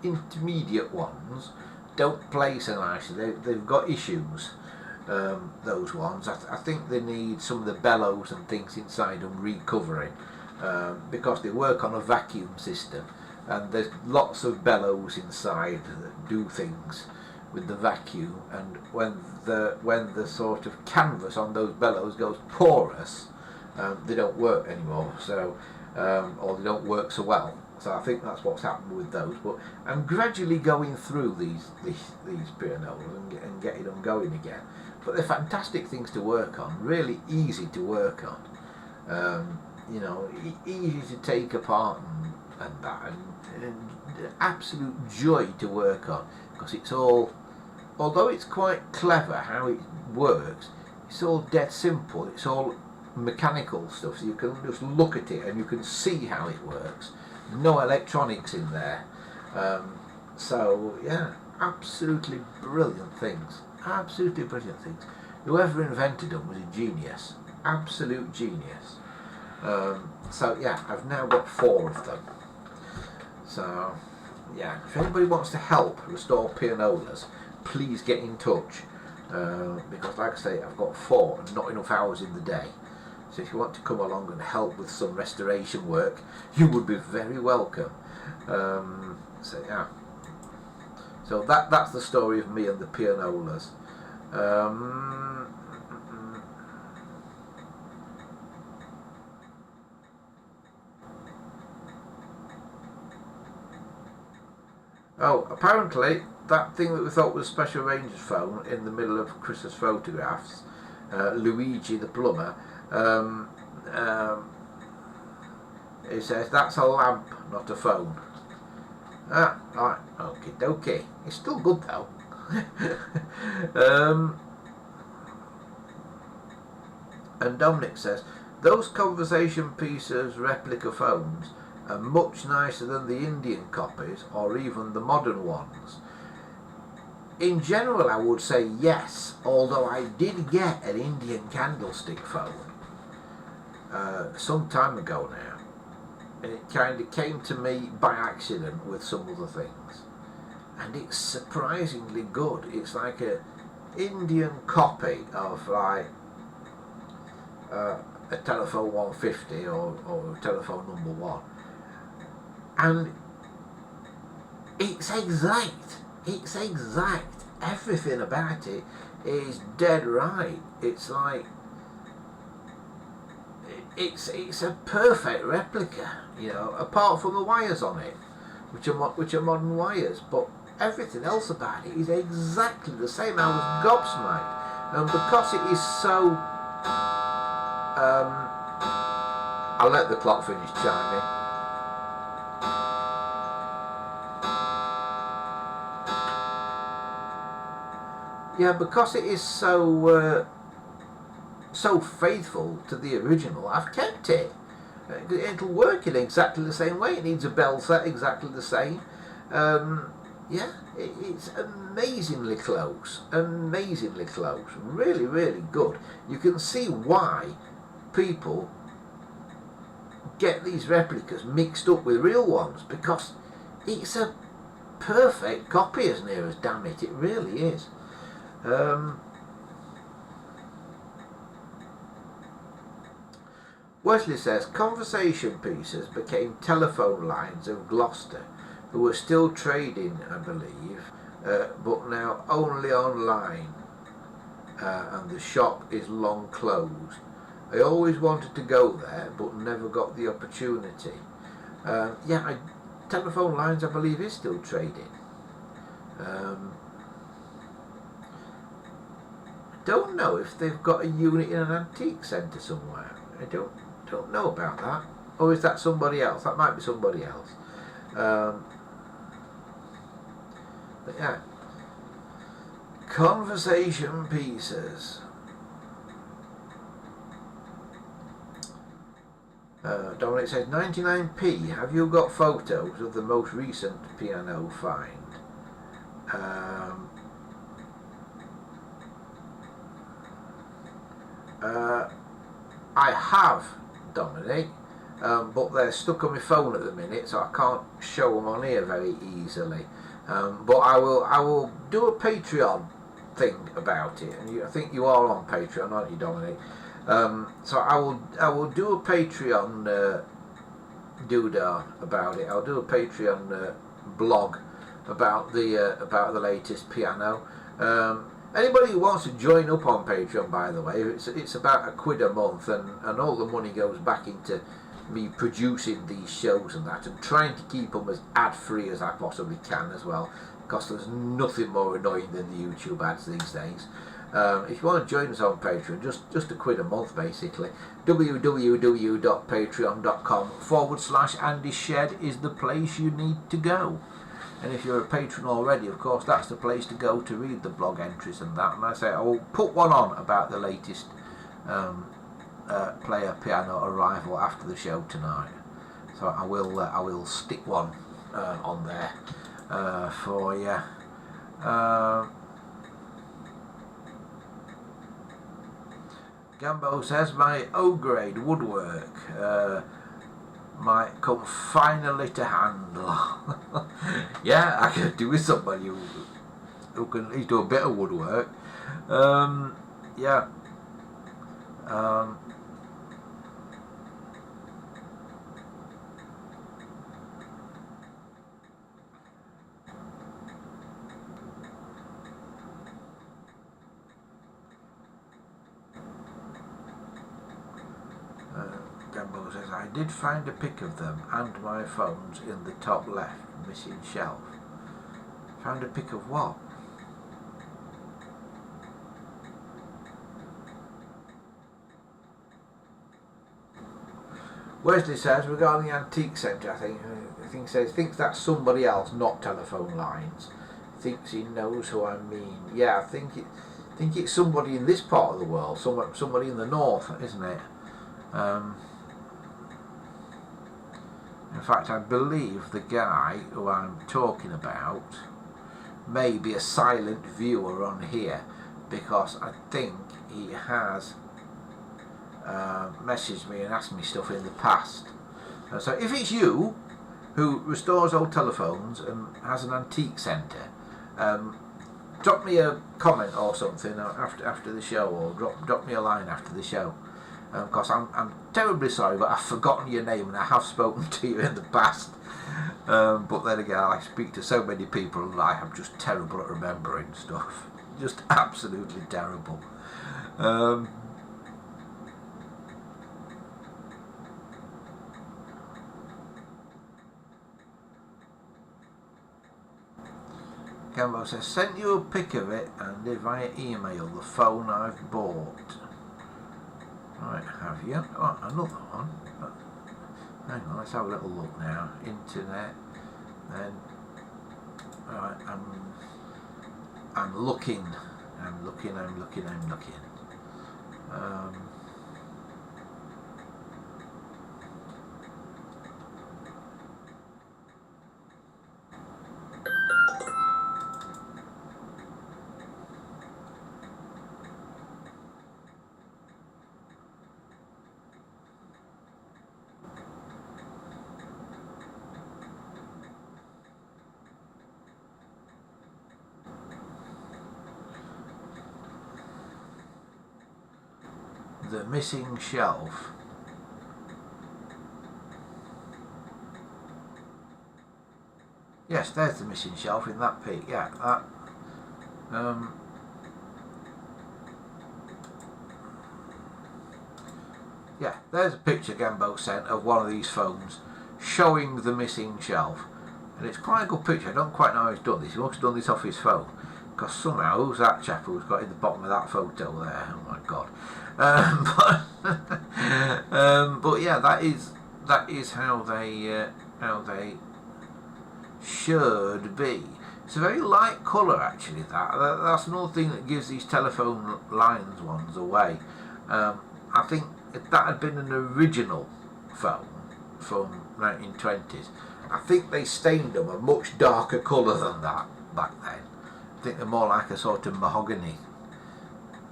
intermediate ones don't play so nicely. They've got issues. Those ones, I think they need some of the bellows and things inside them recovering, because they work on a vacuum system, and there's lots of bellows inside that do things with the vacuum, and when the sort of canvas on those bellows goes porous, they don't work anymore. So or they don't work so well. So I think that's what's happened with those. But I'm gradually going through these pianolas and getting them going again. But they're fantastic things to work on. Really easy to work on. You know, easy to take apart and that, and absolute joy to work on, because it's all, although it's quite clever how it works, it's all dead simple. It's all mechanical stuff, so you can just look at it and you can see how it works. No electronics in there. So yeah, absolutely brilliant things. Absolutely brilliant things. Whoever invented them was a genius. Absolute genius. So yeah, I've now got 4 of them. So yeah, if anybody wants to help restore pianolas, please get in touch. Because like I say, I've got 4 and not enough hours in the day. So if you want to come along and help with some restoration work, you would be very welcome. So yeah. So that's the story of me and the pianolas. Oh, apparently that thing that we thought was a Special Rangers phone in the middle of Chris's photographs, Luigi the plumber, it says that's a lamp, not a phone. Ah, right, okay. It's still good though. And Dominic says, those conversation pieces replica phones are much nicer than the Indian copies or even the modern ones. In general, I would say yes, although I did get an Indian candlestick phone some time ago now, and it kind of came to me by accident with some other things, and it's surprisingly good. It's like a Indian copy of like a telephone 150 or telephone number 1, and it's exact. Everything about it is dead right. It's like it's a perfect replica, you know, apart from the wires on it, which are modern wires, but everything else about it is exactly the same. I was gobsmacked, and because it is so I'll let the clock finish chiming. Yeah, because it is so faithful to the original, I've kept it. It'll work in exactly the same way. It needs a bell set exactly the same. Yeah, it's amazingly close, really, really good. You can see why people get these replicas mixed up with real ones, because it's a perfect copy as near as, damn it, it really is. Wesley says conversation pieces became telephone lines of Gloucester, who were still trading, I believe, but now only online, and the shop is long closed. I always wanted to go there, but never got the opportunity. Telephone lines, I believe, is still trading. Don't know if they've got a unit in an antique centre somewhere. I don't know about that. Or is that somebody else? That might be somebody else. But yeah, conversation pieces. Dominic says 99p. Have you got photos of the most recent piano find? I have, Dominic, but they're stuck on my phone at the minute, so I can't show them on here very easily. But I will do a Patreon thing about it, and I think you are on Patreon, aren't you, Dominic? So I will do a Patreon doodah about it. I'll do a Patreon blog about the latest piano. Anybody who wants to join up on Patreon, by the way, it's about £1 a month, and all the money goes back into me producing these shows and that, and trying to keep them as ad-free as I possibly can as well, because there's nothing more annoying than the YouTube ads these days. If you want to join us on Patreon, just £1 a month basically. www.patreon.com/Andy Shed is the place you need to go. And if you're a patron already, of course, that's the place to go to read the blog entries and that. And I say I will put one on about the latest player piano arrival after the show tonight. So I will stick one on there for you. Gambo says my O-grade woodwork might come finally to handle. Yeah, I could do with somebody who can at least do a bit of woodwork. Yeah. Gambo says, I did find a pic of them and my phones in the top left, missing shelf. Found a pic of what? Wesley says, regarding the antique centre, I think thinks that's somebody else, not telephone lines. Thinks he knows who I mean. Yeah, I think it's somebody in this part of the world, somebody in the north, isn't it? In fact, I believe the guy who I'm talking about may be a silent viewer on here, because I think he has messaged me and asked me stuff in the past. So if it's you who restores old telephones and has an antique centre, drop me a comment or something after the show, or drop me a line after the show. Because I'm terribly sorry, but I've forgotten your name, and I have spoken to you in the past. But then again, I speak to so many people, and I am just terrible at remembering stuff. Just absolutely terrible. Gambo says, sent you a pic of it and via email the phone I've bought. Right, have you? Oh, another one. Hang on, let's have a little look now. Internet. Then, right, I'm looking. the missing shelf. Yes, there's the missing shelf in that peak. Yeah, that. Yeah, there's a picture Gambo sent of one of these phones showing the missing shelf, and it's quite a good picture. I don't quite know how he's done this. He must have done this off his phone, because somehow who's that chap who's got in the bottom of that photo there? Oh my god! But yeah, that is how they should be. It's a very light colour actually. That's another thing that gives these telephone lines ones away. I think if that had been an original phone from 1920s, I think they stained them a much darker colour than that back then. I think they're more like a sort of mahogany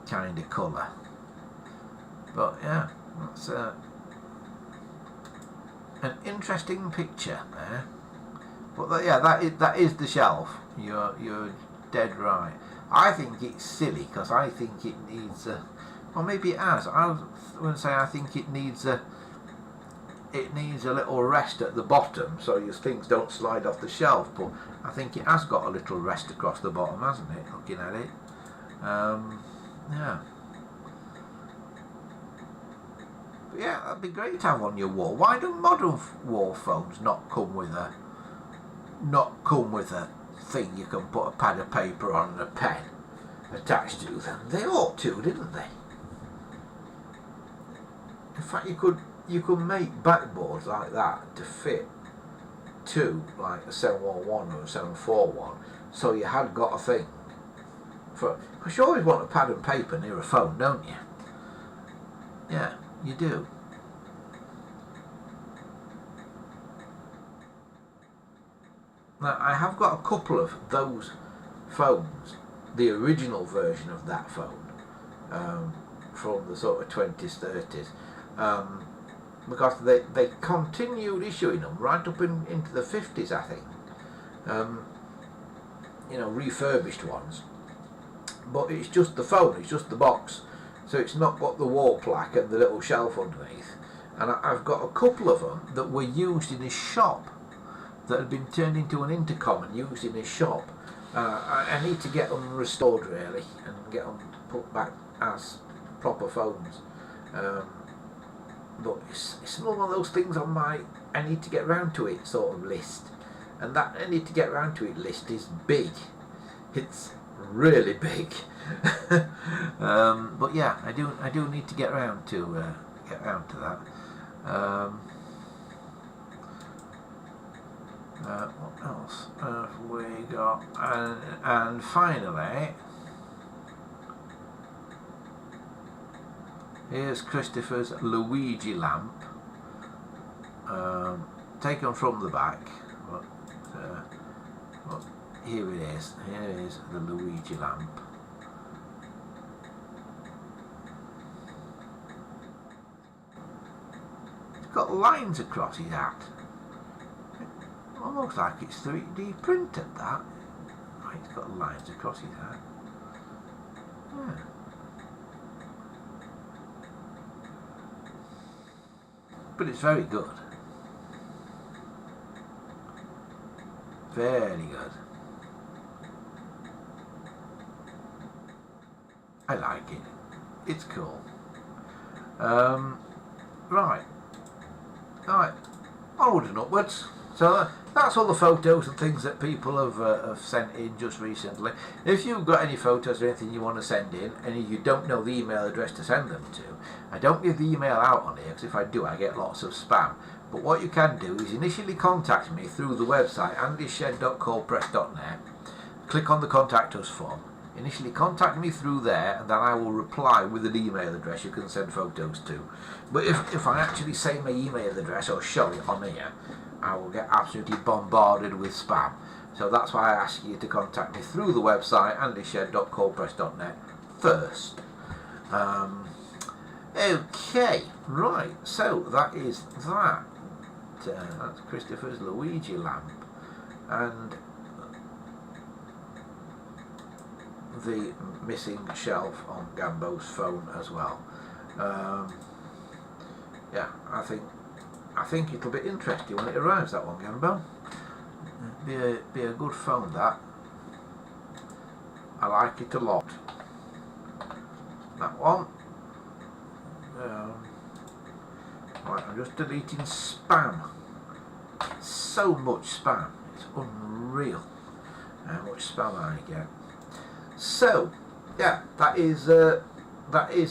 kind of colour. But yeah, that's an interesting picture there. But yeah, that is the shelf. You're dead right. I think it's silly because I think it needs a. Well, maybe it has. I wouldn't say I think it needs a. It needs a little rest at the bottom so your things don't slide off the shelf. But I think it has got a little rest across the bottom, hasn't it? Looking at it, yeah. But yeah, that'd be great to have on your wall. Why do modern wall phones not come with a thing you can put a pad of paper on and a pen attached to them? They ought to, didn't they? In fact, you could make backboards like that to fit to like a 711 or a 741, so you had got a thing for, because you always want a pad and paper near a phone, don't you? Yeah, you do. Now, I have got a couple of those phones, the original version of that phone, from the sort of 20s, 30s, because they continued issuing them right up into the 50s, I think. You know, refurbished ones. But it's just the phone, it's just the box, so it's not got the wall plaque and the little shelf underneath. And I've got a couple of them that were used in his shop, that had been turned into an intercom and used in his shop. I need to get them restored really and get them put back as proper phones. But it's not one of those things on my I need to get round to it sort of list. And that I need to get round to it list is big. It's really big. But yeah, I do need to get round to that. What else have we got? And finally, here's Christopher's Luigi lamp, taken from the back. But here it is. Here is the Luigi lamp. It's got lines across his hat. Almost like it's 3D printed, that. Oh, it's got lines across his hat. Yeah. But it's very good. Very good. I like it. It's cool. Right. Alright. Onwards and upwards. So that's all the photos and things that people have sent in just recently. If you've got any photos or anything you want to send in, and you don't know the email address to send them to, I don't give the email out on here, because if I do I get lots of spam. But what you can do is initially contact me through the website andyshed.coldpress.net. Click on the contact us form. Initially contact me through there, and then I will reply with an email address you can send photos to. But if I actually say my email address or show it on here, I will get absolutely bombarded with spam. So that's why I ask you to contact me through the website andyshed.coldpress.net first. Okay, right, so that is that. That's Christopher's Luigi lamp. And the missing shelf on Gambo's phone as well. Yeah, I think it'll be interesting when it arrives, that one, Gambo. Be a good phone, that. I like it a lot. That one. Right, I'm just deleting spam. So much spam. It's unreal how much spam I get. So, yeah, that is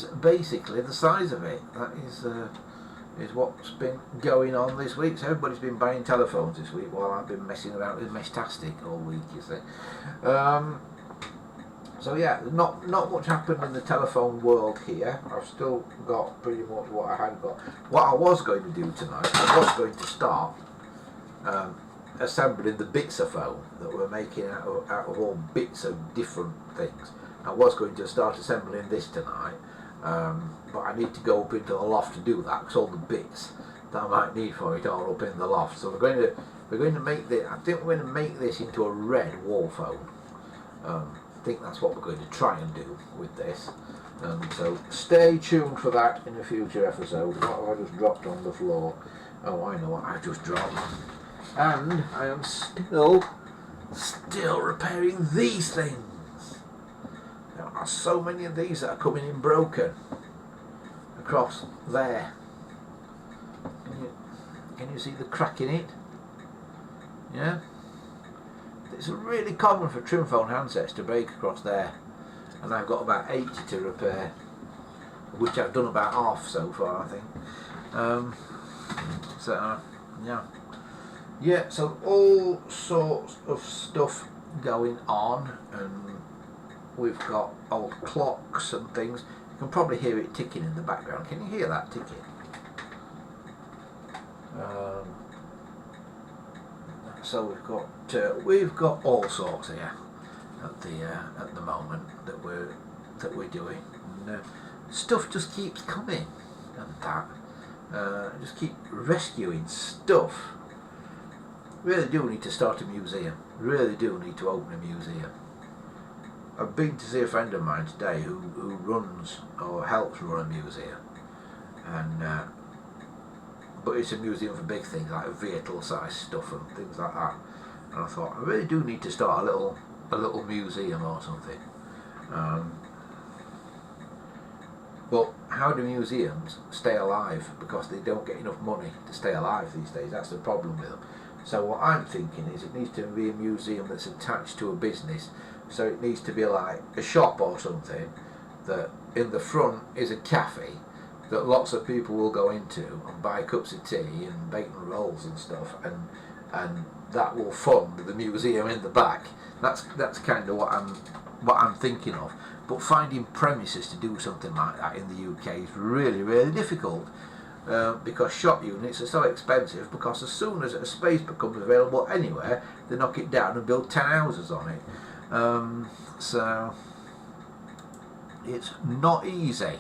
basically the size of it. That is what's been going on this week. So everybody's been buying telephones this week while I've been messing around with Meshtastic all week, you see. So yeah, not much happened in the telephone world here. I've still got pretty much what I had got. What I was going to do tonight, I was going to start assembling the bits of phone that we're making out of all bits of different things. I was going to start assembling this tonight, but I need to go up into the loft to do that because all the bits that I might need for it are up in the loft. So we're going to make this. I think we're going to make this into a red wall phone. I think that's what we're going to try and do with this. So stay tuned for that in a future episode. What have I just dropped on the floor? Oh, I know what I just dropped. And I am still repairing these things. There are so many of these that are coming in broken across there. Can you see the crack in it? Yeah? It's really common for trim phone handsets to break across there, and I've got about 80 to repair, which I've done about half so far, I think. So yeah, so all sorts of stuff going on, and we've got old clocks and things. You can probably hear it ticking in the background. Can you hear that ticking? So we've got all sorts here at the moment that we're doing. And, stuff just keeps coming, and that just keep rescuing stuff. Really do need to start a museum. Really do need to open a museum. I've been to see a friend of mine today who runs or helps run a museum, and. But it's a museum for big things like vehicle-sized stuff and things like that. And I thought I really do need to start a little museum or something. But how do museums stay alive? Because they don't get enough money to stay alive these days. That's the problem with them. So what I'm thinking is it needs to be a museum that's attached to a business. So it needs to be like a shop or something that in the front is a cafe that lots of people will go into and buy cups of tea and bacon rolls and stuff, and that will fund the museum in the back. That's kind of what I'm thinking of. But finding premises to do something like that in the UK is really, really difficult, because shop units are so expensive, because as soon as a space becomes available anywhere, they knock it down and build 10 houses on it. So it's not easy.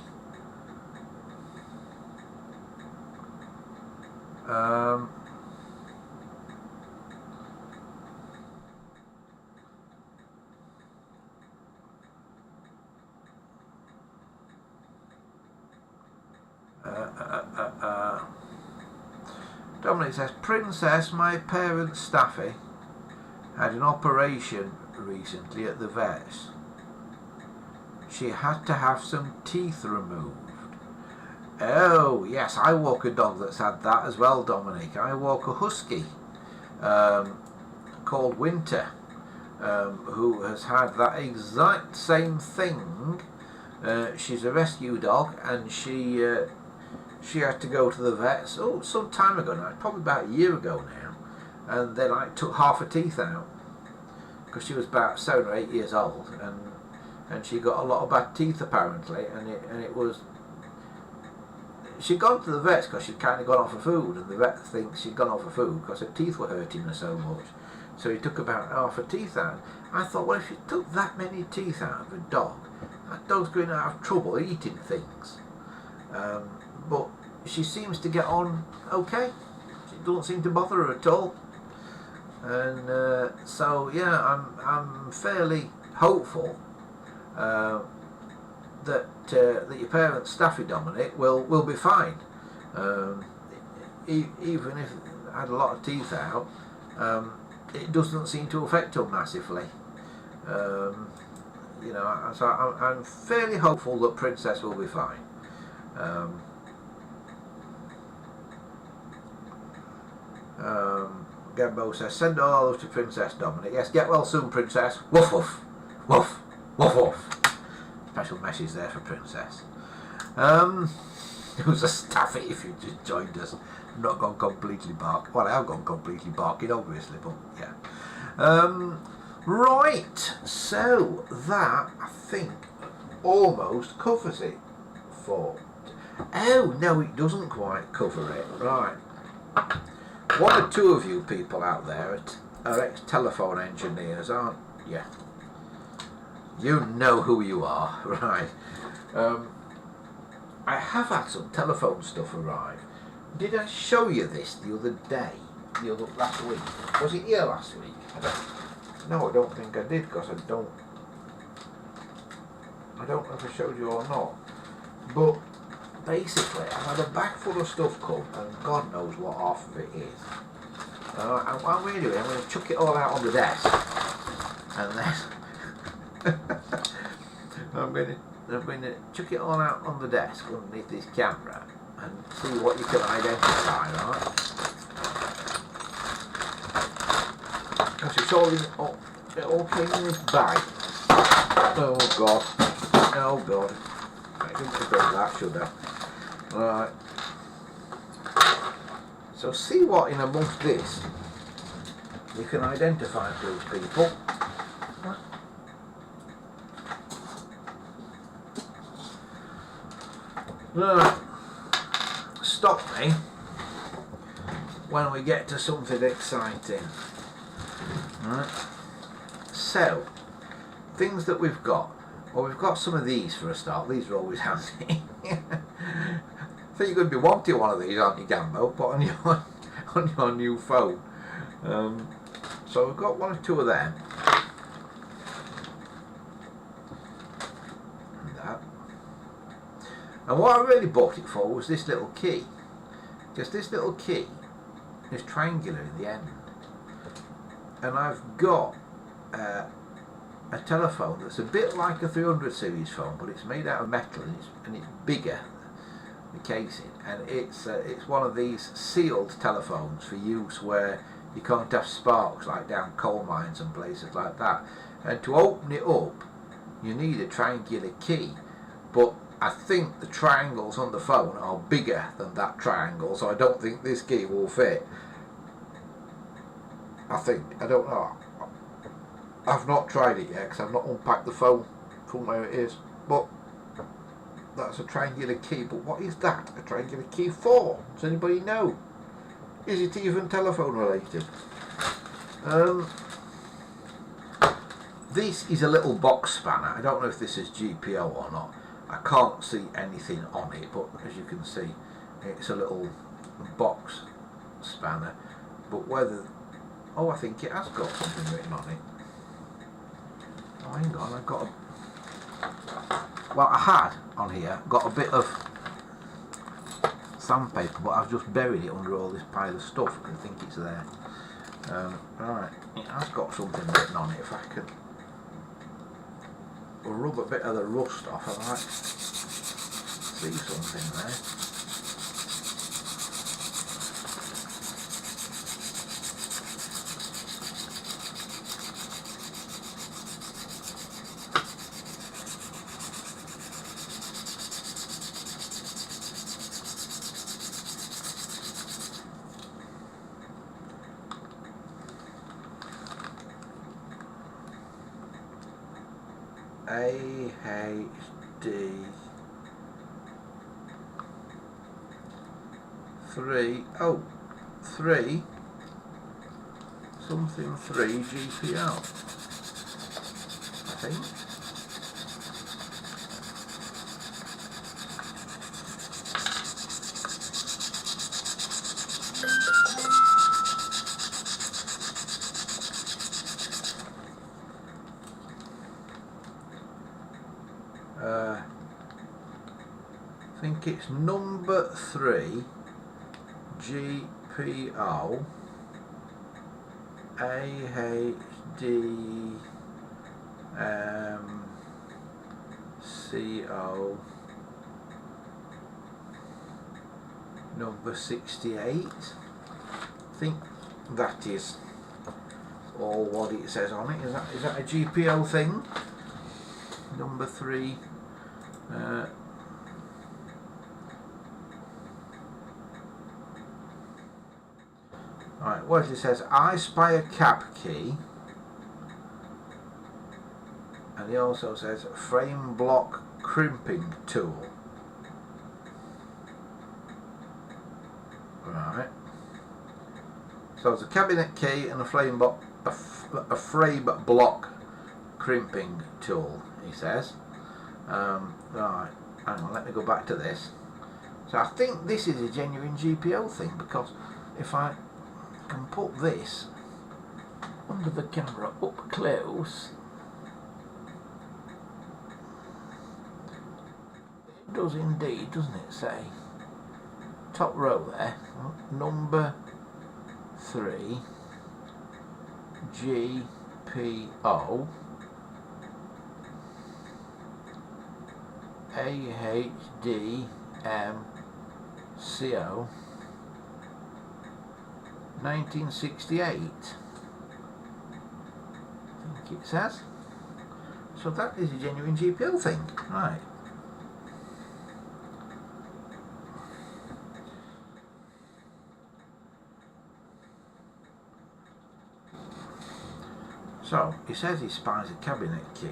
Dominic says, Princess, my parents Staffy, had an operation recently at the vet's. She had to have some teeth removed. Oh, yes, I walk a dog that's had that as well, Dominic. I walk a husky called Winter, who has had that exact same thing. She's a rescue dog, and she had to go to the vets, some time ago now, probably about a year ago now, and they took half her teeth out, because she was about 7 or 8 years old, and she got a lot of bad teeth apparently, and it was. She'd gone to the vets because she'd kind of gone off her food, and the vet thinks she'd gone off her food because her teeth were hurting her so much. So he took about half her teeth out. I thought, well, if you took that many teeth out of a dog, that dog's going to have trouble eating things. But she seems to get on okay. It doesn't seem to bother her at all. And so yeah, I'm fairly hopeful that that your parents' staffy dominate will be fine. Even if it had a lot of teeth out, it doesn't seem to affect them massively. You know, so I'm fairly hopeful that Princess will be fine. Gembo says, send all love to Princess Dominic. Yes, get well soon, Princess. Woof woof. Woof. Woof woof. Special message there for Princess. It was a staffy if you just joined us. Not gone completely bark. Well, I have gone completely barking, obviously, but yeah. Right, so that, I think, almost covers it for... Oh, no, it doesn't quite cover it. Right. One or two of you people out there are ex-telephone engineers, aren't you? You know who you are, right? I have had some telephone stuff arrive. Did I show you this the other day? Last week? Was it here last week? No, I don't think I did, because I don't know if I showed you or not. But basically, I've had a bag full of stuff come, and God knows what half of it is. And what I'm going to do, I'm going to chuck it all out on the desk, and then I'm going to chuck it all out on the desk underneath this camera and see what you can identify, right? Because it's all it all came in this bag. Oh God. Oh God. I didn't have done that, should I? Right. So see what in amongst this you can identify, those people. Right. Stop me when we get to something exciting. Right. So, things that we've got. Well, we've got some of these for a start. These are always handy. I think you're going to be wanting one of these, aren't you, Gambo? Put on your new phone. So we've got one or two of them. And that. And what I really bought it for was this little key. Because this little key is triangular in the end. And I've got a telephone that's a bit like a 300 series phone, but it's made out of metal and it's bigger, the casing, and it's one of these sealed telephones for use where you can't have sparks, like down coal mines and places like that. And to open it up, you need a triangular key, but I think the triangles on the phone are bigger than that triangle, so I don't think this key will fit. I don't know. I've not tried it yet because I've not unpacked the phone from where it is. But that's a triangular key. But what is that a triangular key for? Does anybody know? Is it even telephone related? This is a little box spanner. I don't know if this is GPO or not. I can't see anything on it, but as you can see, it's a little box spanner. But whether... Oh, I think it has got something written on it. Oh, hang on, I've got a... Well, I had on here, got a bit of sandpaper, but I've just buried it under all this pile of stuff. I think it's there. Right, it has got something written on it. If I can rub a bit of the rust off, I might see something there. AHD 3 something 3 GPL, I think. think it's number 3 GPO AHD CO number 68. I think that is all what it says on it. Is that a GPO thing? Number 3. Right, what it says, I spy a cab key, and he also says frame block crimping tool. Right. So it's a cabinet key and a frame block crimping tool, he says. Right, hang on, let me go back to this. So I think this is a genuine GPO thing, because if I can put this under the camera up close, it does indeed, doesn't it say? Top row there, number 3 GPO AHDMCO 1968, I think it says. So that is a genuine GPO thing, right? So he says he spies a cabinet key.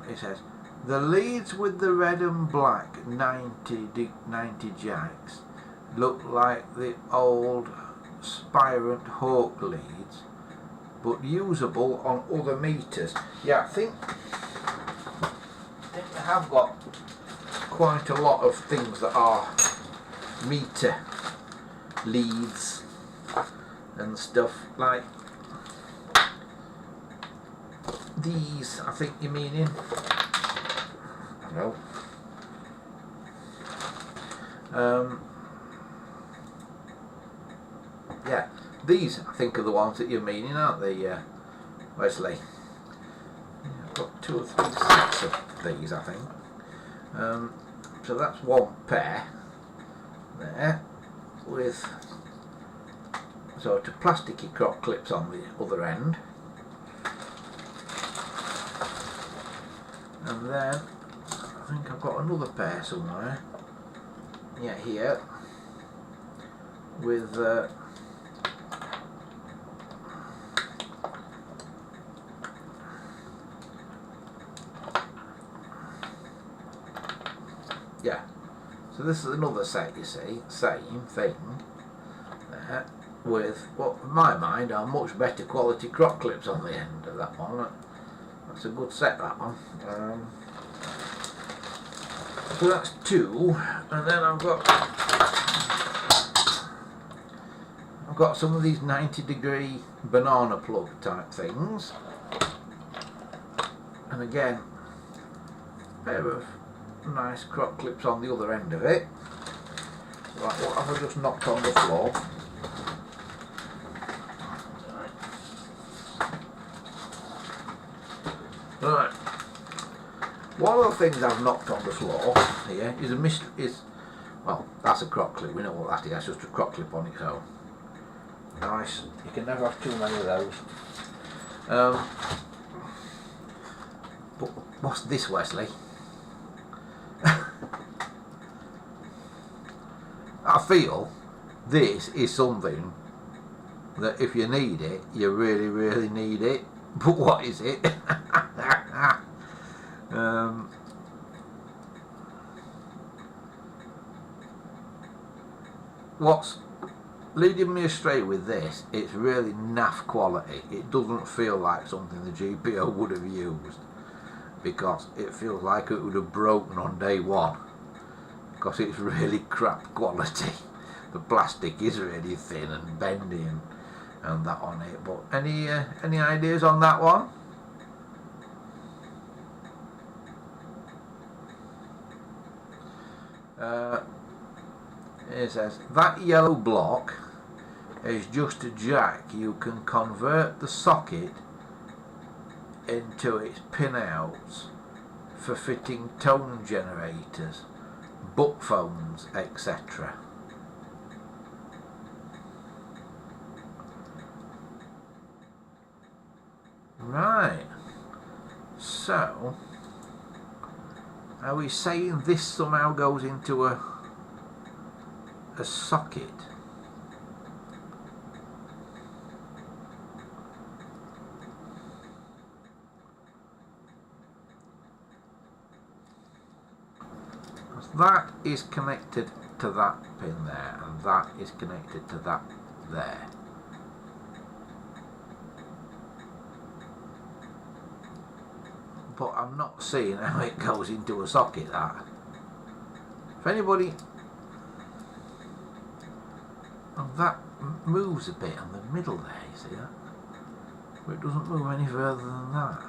It says the leads with the red and black 90 jacks look like the old Spirant Hawk leads, but usable on other meters. Yeah, I think they have got quite a lot of things that are meter leads and stuff like these. I think you mean in. No. Yeah, these I think are the ones that you're meaning, aren't they, Wesley? I've got 2 or 3 sets of these, I think. So that's one pair there with sort of plasticky crop clips on the other end, and then I think I've got another pair somewhere. Yeah, here with yeah, so this is another set, you see, same thing there, with what in my mind are much better quality crop clips on the end of that one. That's a good set, that one. So that's 2, and then I've got some of these 90-degree banana plug type things, and again a pair of nice crop clips on the other end of it. Right, what have I just knocked on the floor? Right. One of the things I've knocked on the floor here is well, that's a crop clip. We know what that is. That's just a crop clip on its own. Nice. You can never have too many of those. But what's this, Wesley? I feel this is something that if you need it, you really, really need it. But what is it? What's leading me astray with this, it's really naff quality. It doesn't feel like something the GPO would have used, because it feels like it would have broken on day one, because it's really crap quality. the plastic is really thin and bendy and that on it. But any ideas on that one? It says that yellow block is just a jack. You can convert the socket into its pinouts for fitting tone generators, book phones, etc. Right, so are we saying this somehow goes into a socket? That is connected to that pin there, and that is connected to that there. But I'm not seeing how it goes into a socket, that. If anybody... Oh, that moves a bit in the middle there, you see that? But it doesn't move any further than that.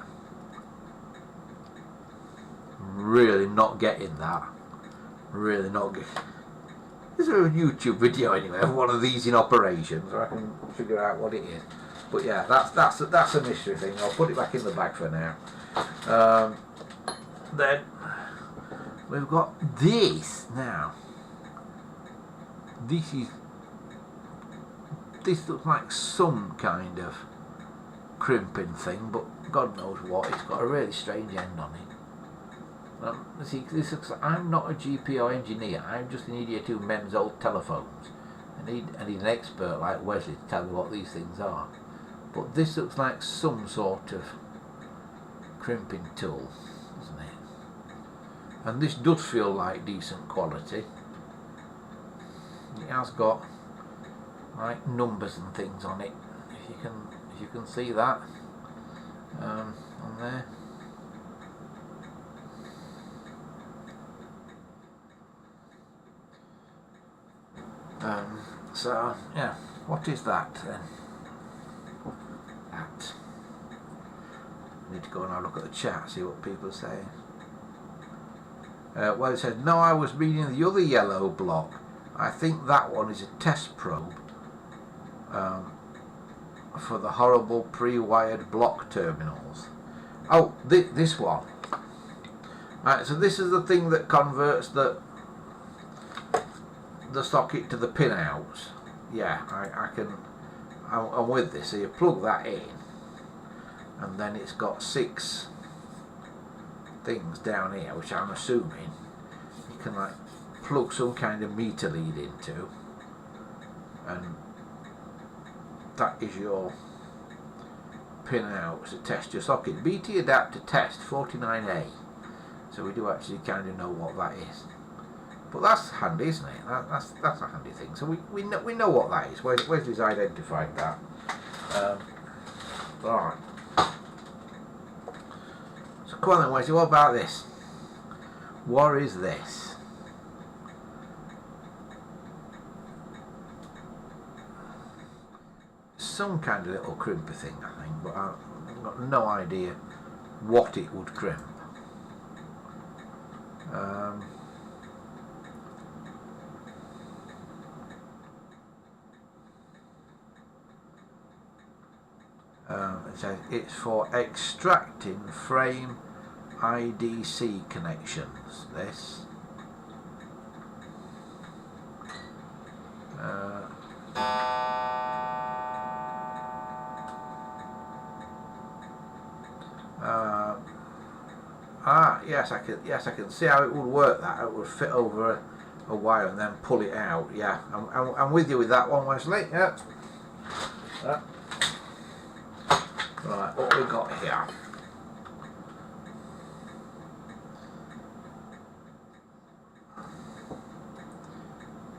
Really not getting that. Really not getting... There's a YouTube video anyway of one of these in operation, so I can figure out what it is. But yeah, that's a mystery thing. I'll put it back in the bag for now. Then we've got this now. This looks like some kind of crimping thing, but God knows what. It's got a really strange end on it. See, this looks like, I'm not a GPO engineer. I'm just an idiot who mends old telephones. I need an expert like Wesley to tell me what these things are. But this looks like some sort of crimping tool, doesn't it? And this does feel like decent quality. It has got like numbers and things on it. If you can see that on there. So yeah, what is that then? That. I need to go and have a look at the chat, see what people are saying. Well, it says, no, I was reading the other yellow block. I think that one is a test probe for the horrible pre-wired block terminals. Oh, this one. Right, so this is the thing that converts the socket to the pinouts. Yeah, I'm with this. So you plug that in, and then it's got 6 things down here, which I'm assuming you can like plug some kind of meter lead into, and that is your pinouts to test your socket. BT adapter test 49A. So we do actually kind of know what that is. But that's handy, isn't it? That's a handy thing. So we know what that is. Wesley's identified that. Right. So come on then, Wesley. What about this? What is this? Some kind of little crimpy thing, I think, but I've got no idea what it would crimp. It says it's for extracting frame IDC connections. This. Yes, I can see how it would work. That it would fit over a wire and then pull it out. Yeah, I'm with you with that one, Wesley. Yeah. Right, what we got here?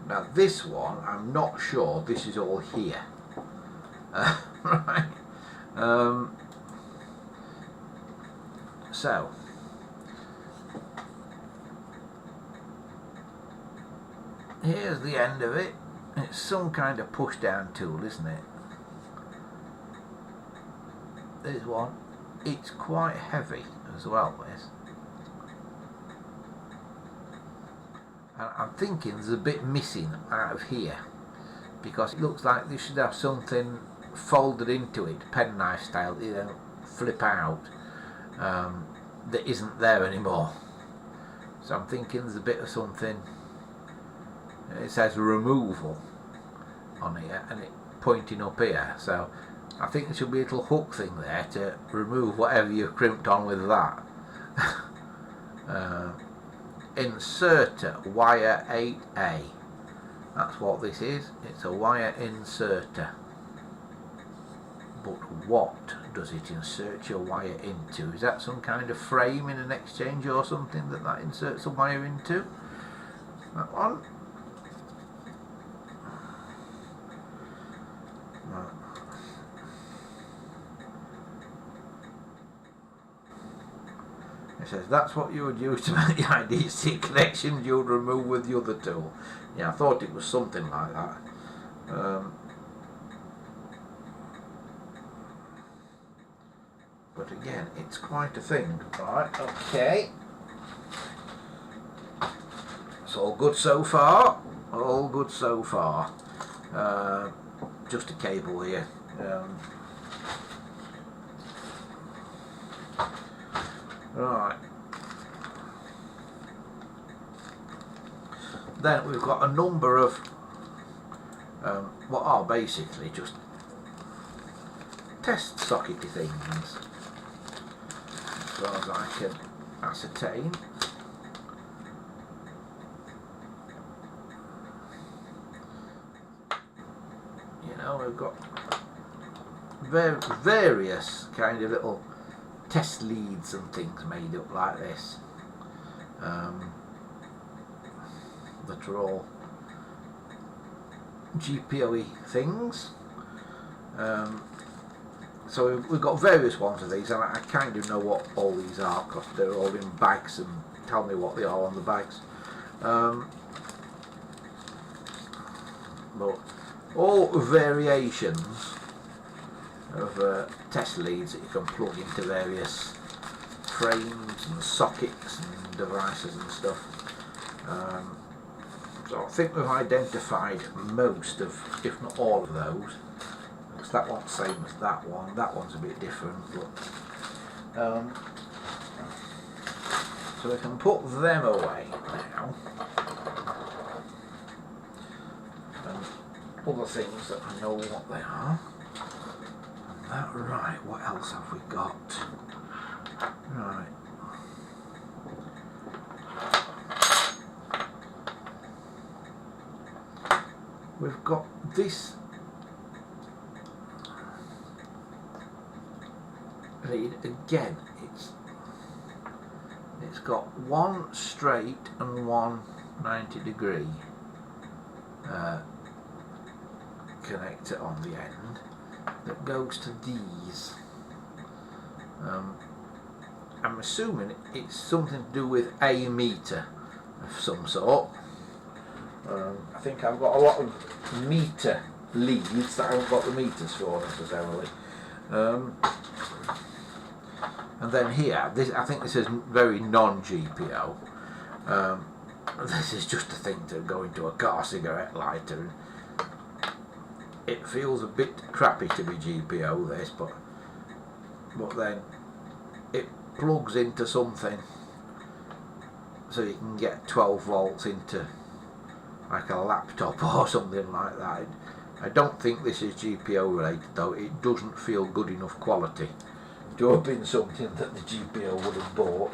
Now this one, I'm not sure this is all here. Right. So here's the end of it. it's some kind of push down tool, isn't it? There's one. It's quite heavy as well, this. And I'm thinking there's a bit missing out of here, because it looks like this should have something folded into it, penknife style, you know, flip out, that isn't there anymore. So I'm thinking there's a bit of something. It says removal on here and it pointing up here, so I think there should be a little hook thing there to remove whatever you've crimped on with that. Inserter wire 8A, that's what this is. It's a wire inserter, but what does it insert your wire into? Is that some kind of frame in an exchange or something that inserts a wire into? That one. It says that's what you would use to make the IDC connections you would remove with the other tool. Yeah, I thought it was something like that. But again, it's quite a thing. Right, okay. It's all good so far. All good so far. Just a cable here. Right. Then we've got a number of what are basically just test sockety things, as far as I can ascertain. You know, we've got various kind of little test leads and things made up like this, that are all GPO-y things. So we've got various ones of these, and I kind of know what all these are because they're all in bags and tell me what they are on the bags. But all variations of test leads that you can plug into various frames and sockets and devices and stuff. So I think we've identified most of, if not all of those. Because that one's the same as that one. That one's a bit different, but so we can put them away now. And other things that I know what they are. That, right, what else have we got? Right. We've got this lead again. It's got one straight and one 90-degree connector on the end that goes to these. I'm assuming it's something to do with a meter of some sort. I think I've got a lot of meter leads that I haven't got the meters for necessarily. And then here, I think this is very non-GPO. This is just a thing to go into a car cigarette lighter. It feels a bit crappy to be GPO, this, but then it plugs into something so you can get 12 volts into like a laptop or something like that. I don't think this is GPO related though. It doesn't feel good enough quality to have been something that the GPO would have bought.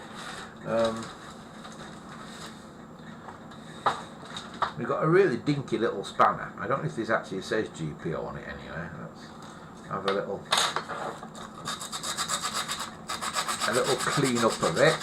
We've got a really dinky little spanner. I don't know if this actually says GPO on it anyway. Let's have a little clean up of it.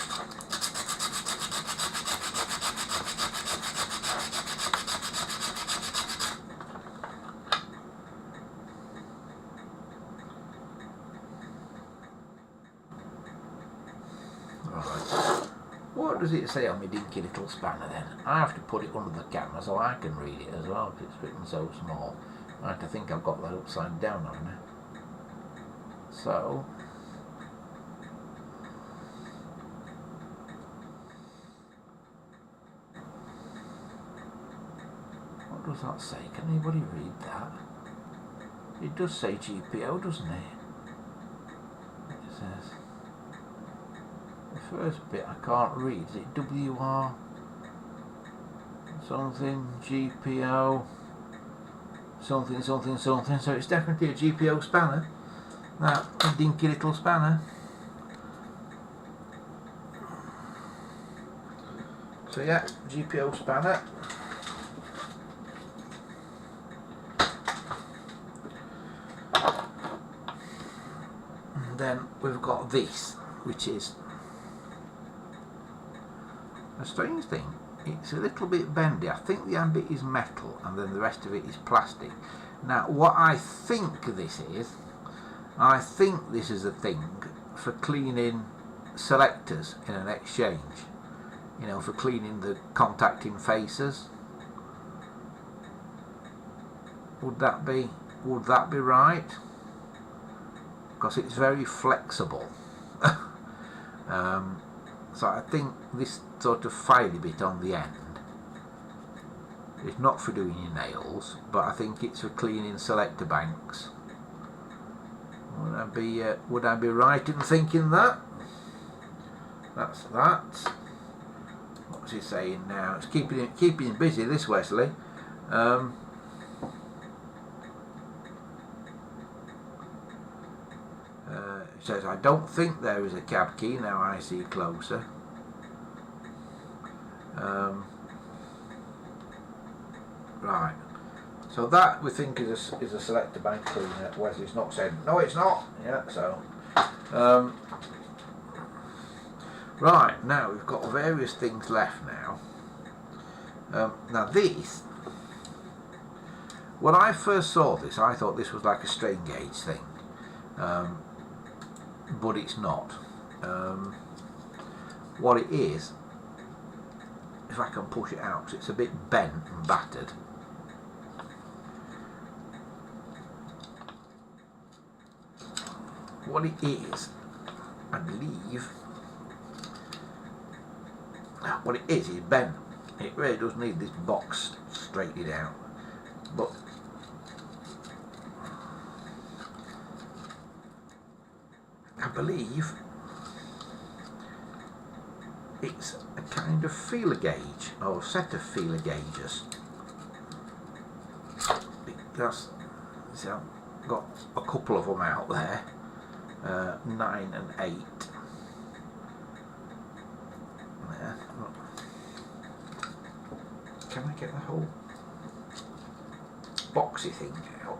What what does it say on my dinky little spanner then? I have to put it under the camera so I can read it as well, because it's written so small. I have to think I've got that upside down, haven't I? So, what does that say? Can anybody read that? It does say GPO, doesn't it? It says, the first bit I can't read. Is it WR something, GPO something something something? So it's definitely a GPO spanner. That a dinky little spanner. So yeah, GPO spanner. And then we've got this, which is a strange thing. It's a little bit bendy. I think the end bit is metal and then the rest of it is plastic. Now what I think this is, I think this is a thing for cleaning selectors in an exchange. You know, for cleaning the contacting faces. Would that be right? Because it's very flexible. So I think this sort of filey bit on the end is not for doing your nails, but I think it's for cleaning selector banks. Would I be right in thinking that? That's that. What's he saying now? It's keeping him busy, this Wesley. It says, I don't think there is a cab key, now I see closer. Right. So that we think is a selector bank cleaner. Wesley's not said, no it's not. Yeah, so. Right, now we've got various things left now. Now this, when I first saw this, I thought this was like a strain gauge thing. But it's not. What it is, if I can push it out, because it's a bit bent and battered. What it is, I believe, what it is bent. It really does need this box straightened out. But I believe it's a kind of feeler gauge, or a set of feeler gauges. Because, so I've got a couple of them out there, 9 and 8. There. Can I get the whole boxy thing out?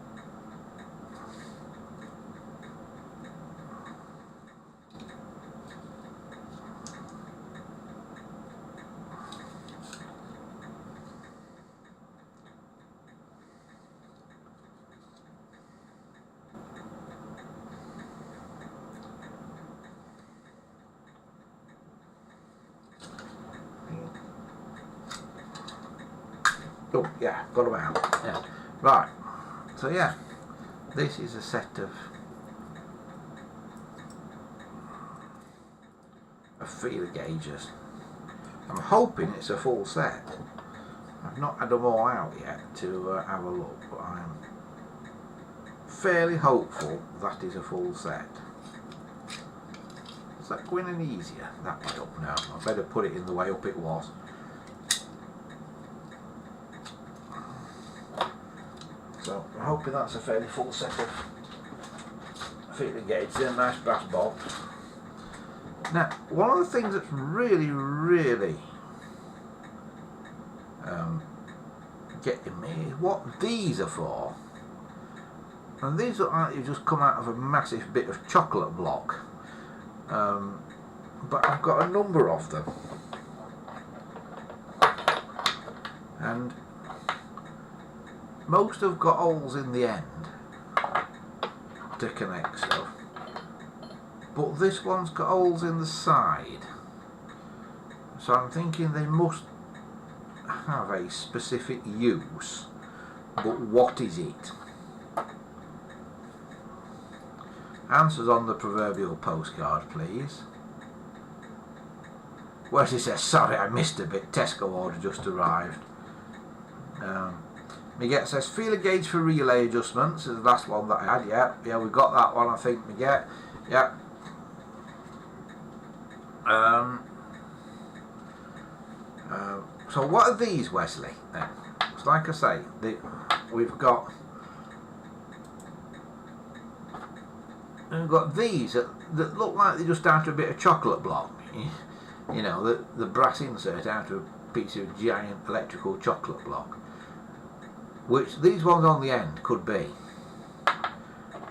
Oh yeah, got them out. Yeah. Right. So yeah, this is a set of feeler gauges. I'm hoping it's a full set. I've not had them all out yet to have a look, but I'm fairly hopeful that is a full set. Is that going any easier? That way up now. I better put it in the way up it was. So I'm hoping that's a fairly full set of feeler gauges in a nice brass box. Now, one of the things that's really getting me is what these are for. And these look like they've just come out of a massive bit of chocolate block. But I've got a number of them. And most have got holes in the end to connect stuff, but this one's got holes in the side, So I'm thinking they must have a specific use, but what is it? Answers on the proverbial postcard, please. Where's it says, sorry I missed a bit, Tesco order just arrived. Miguel says, feeler gauge for relay adjustments is the last one that I had. Yeah, we got that one, I think, Miguel. Yeah. So what are these, Wesley, then? It's like I say, we've got these that look like they're just out of a bit of chocolate block. You know, the brass insert out of a piece of giant electrical chocolate block. Which these ones on the end could be.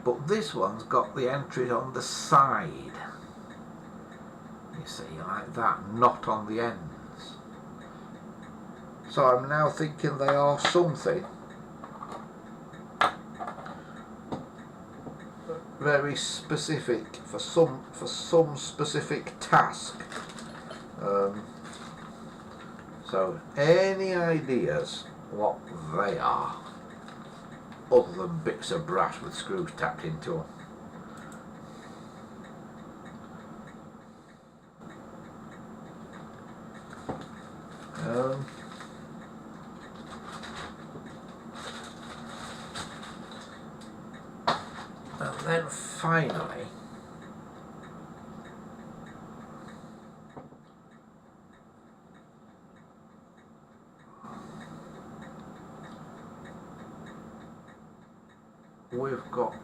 But this one's got the entries on the side. You see, like that, not on the ends. So I'm now thinking they are something very specific for some specific task. So any ideas what they are, other than bits of brass with screws tapped into them? And then finally, we've got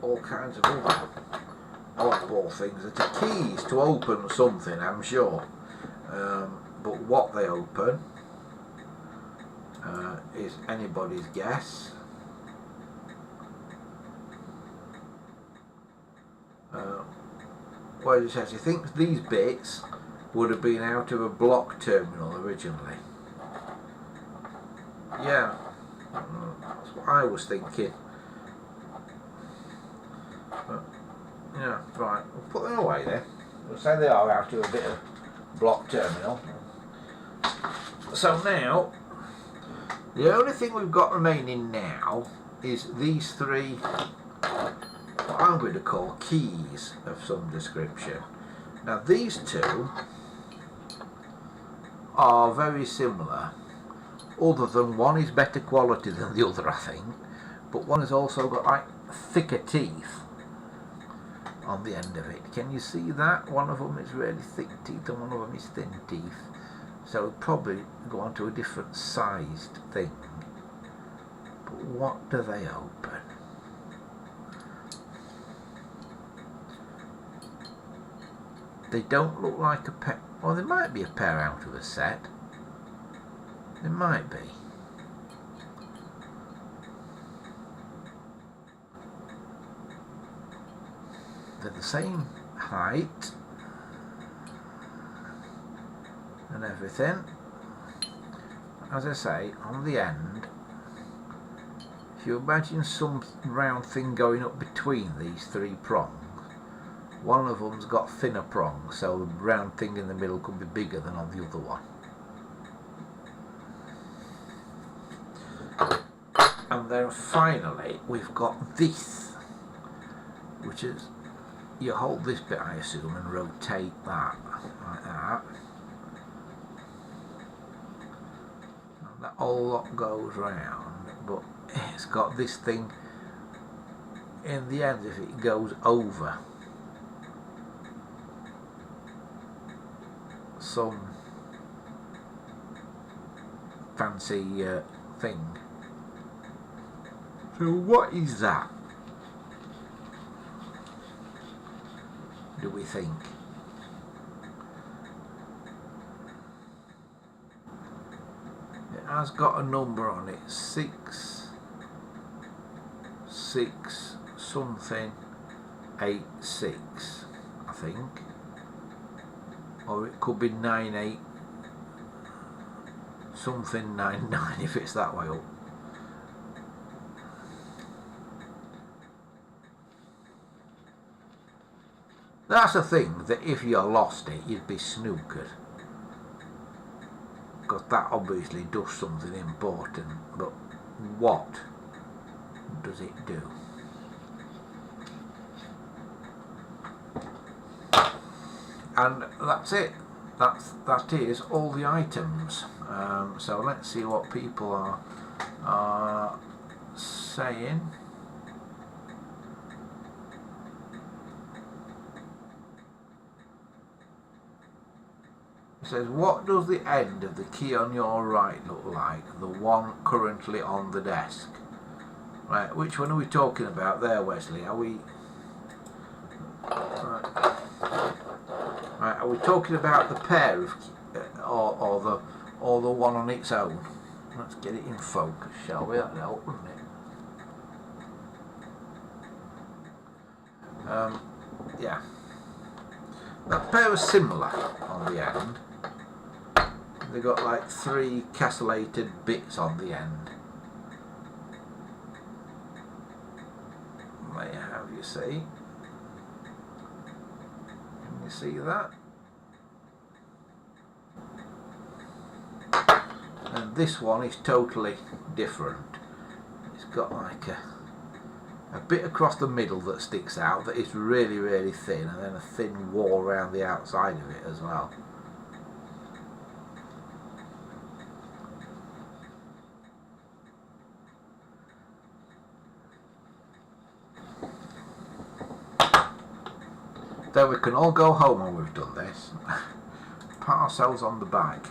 all kinds of other oddball things that are keys to open something, I'm sure. But what they open is anybody's guess. Well, he says he thinks these bits would have been out of a block terminal originally. Yeah, that's what I was thinking. But, yeah, right, we'll put them away then. We'll say they are out of a bit of block terminal. So now, the only thing we've got remaining now is these three, what I'm going to call keys of some description. Now these two are very similar, other than one is better quality than the other, I think, but one has also got like thicker teeth on the end of it. Can you see that? One of them is really thick teeth and one of them is thin teeth. So we'll probably go on to a different sized thing. But what do they open? They don't look like a pair. Well, there might be a pair out of a set. There might be. They're the same height and everything. As I say, on the end, if you imagine some round thing going up between these three prongs, one of them's got thinner prongs, so the round thing in the middle could be bigger than on the other one. And then finally we've got this, which is, you hold this bit, I assume, and rotate that like that. And that whole lot goes round, but it's got this thing in the end if it goes over some fancy thing. So what is that, do we think? It has got a number on it, 6 something 86, I think, or it could be 98 something 99 if it's that way up. That's a thing that if you lost it, you'd be snookered. Because that obviously does something important, but what does it do? And that's it. That is all the items. So let's see what people are saying. It says, what does the end of the key on your right look like? The one currently on the desk. Right, which one are we talking about there, Wesley? Are we... Right, are we talking about the pair of or the one on its own? Let's get it in focus, shall we? That'll help, wouldn't it? Yeah. That pair are similar on the end. They've got like 3 castellated bits on the end. There you have, you see. Can you see that? And this one is totally different. It's got like a bit across the middle that sticks out that is really, really thin, and then a thin wall around the outside of it as well. Then we can all go home when we've done this. Pat ourselves on the back.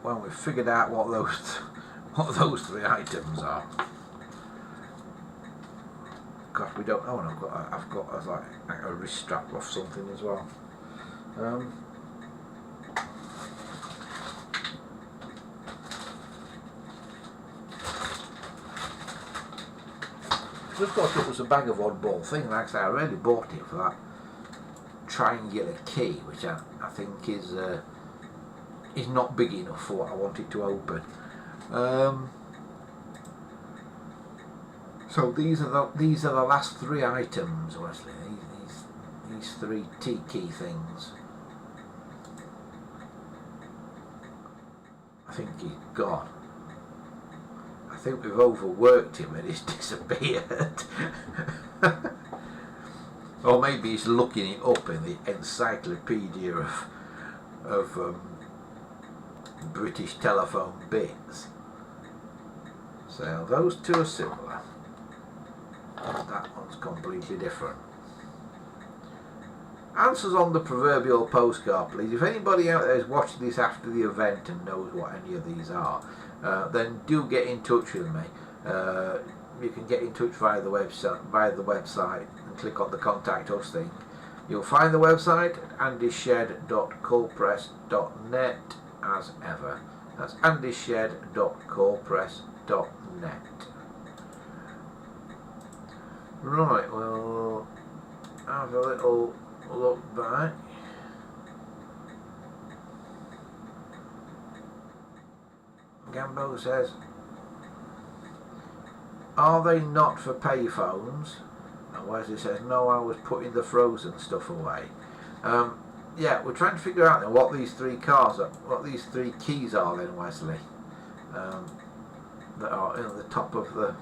When we've figured out what those 3 items are. Gosh, we don't know, and I've got like a wrist strap off something as well. Just thought it was a bag of oddball thing. Like I say, I really bought it for that triangular key, which I think is not big enough for what I wanted to open. So these are the last 3 items, Wesley. These 3 T-key things. I think he's gone. I think we've overworked him and he's disappeared. Or maybe he's looking it up in the encyclopedia of British telephone bits. So those 2 are similar. That one's completely different. Answers on the proverbial postcard, please. If anybody out there is watching this after the event and knows what any of these are, then do get in touch with me. You can get in touch via the website and click on the contact us thing. You'll find the website at andyshed.colepress.net as ever. That's andyshed.colepress.net. Right, we'll have a little look back. Gambo says, are they not for payphones? And Wesley says, no, I was putting the frozen stuff away. Yeah, we're trying to figure out then what these 3 keys are then, Wesley, that are in the top of the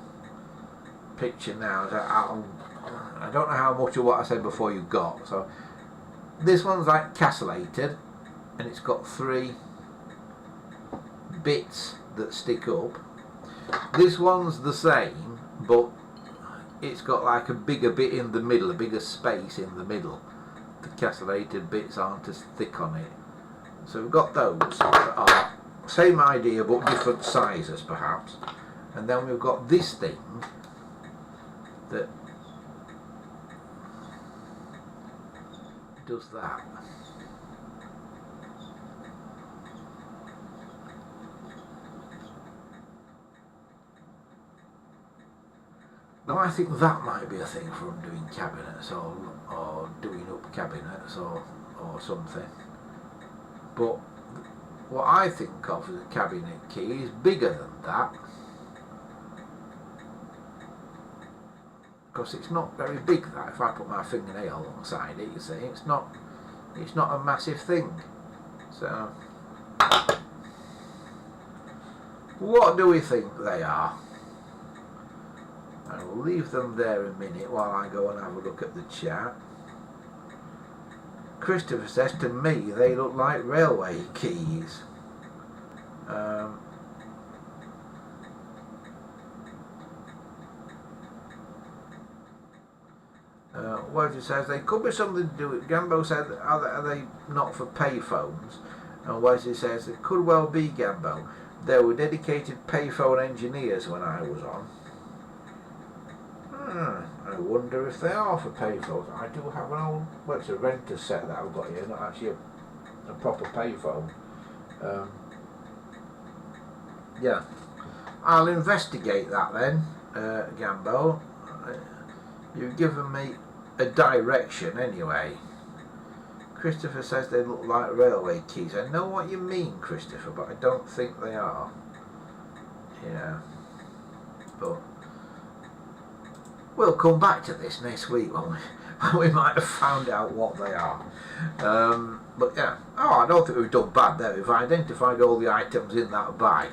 picture now. I don't know how much of what I said before you got. So this one's like castellated, and it's got 3 bits that stick up. This one's the same, but it's got like a bigger bit in the middle, a bigger space in the middle. The castellated bits aren't as thick on it. So we've got those that are same idea but different sizes perhaps. And then we've got this thing that does that. Now I think that might be a thing for undoing cabinets or doing up cabinets or something. But what I think of as a cabinet key is bigger than that. because it's not very big. That if I put my fingernail alongside it, you see, it's not a massive thing. So, what do we think they are? I will leave them there a minute while I go and have a look at the chat. Christopher says, to me they look like railway keys. Wesley says they could be something to do with. Gambo said, are they not for payphones? And Wesley says it could well be, Gambo. There were dedicated payphone engineers when I was on. I wonder if they are for payphones. I do have an old, well, it's a renter set that I've got here, not actually a proper payphone. Yeah, I'll investigate that then, Gambo. You've given me a direction anyway. Christopher says they look like railway keys. I know what you mean, Christopher, but I don't think they are. Yeah, but we'll come back to this next week when we might have found out what they are. But yeah, I don't think we've done bad there. We've identified all the items in that bag,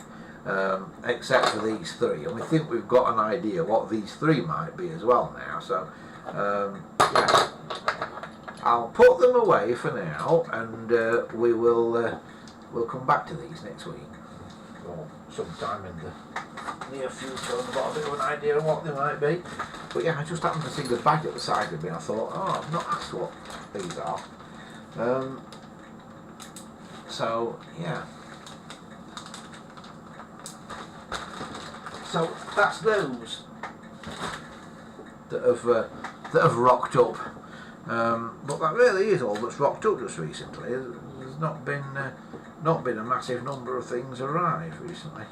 except for these three, and we think we've got an idea what these three might be as well now. So yeah, I'll put them away for now, and we'll come back to these next week or sometime in the near future. I've got a bit of an idea of what they might be. But yeah, I just happened to see the bag at the side of me. I thought, I've not asked what these are. So yeah. So that's those that have rocked up. But that really is all that's rocked up just recently. There's not been a massive number of things arrive recently.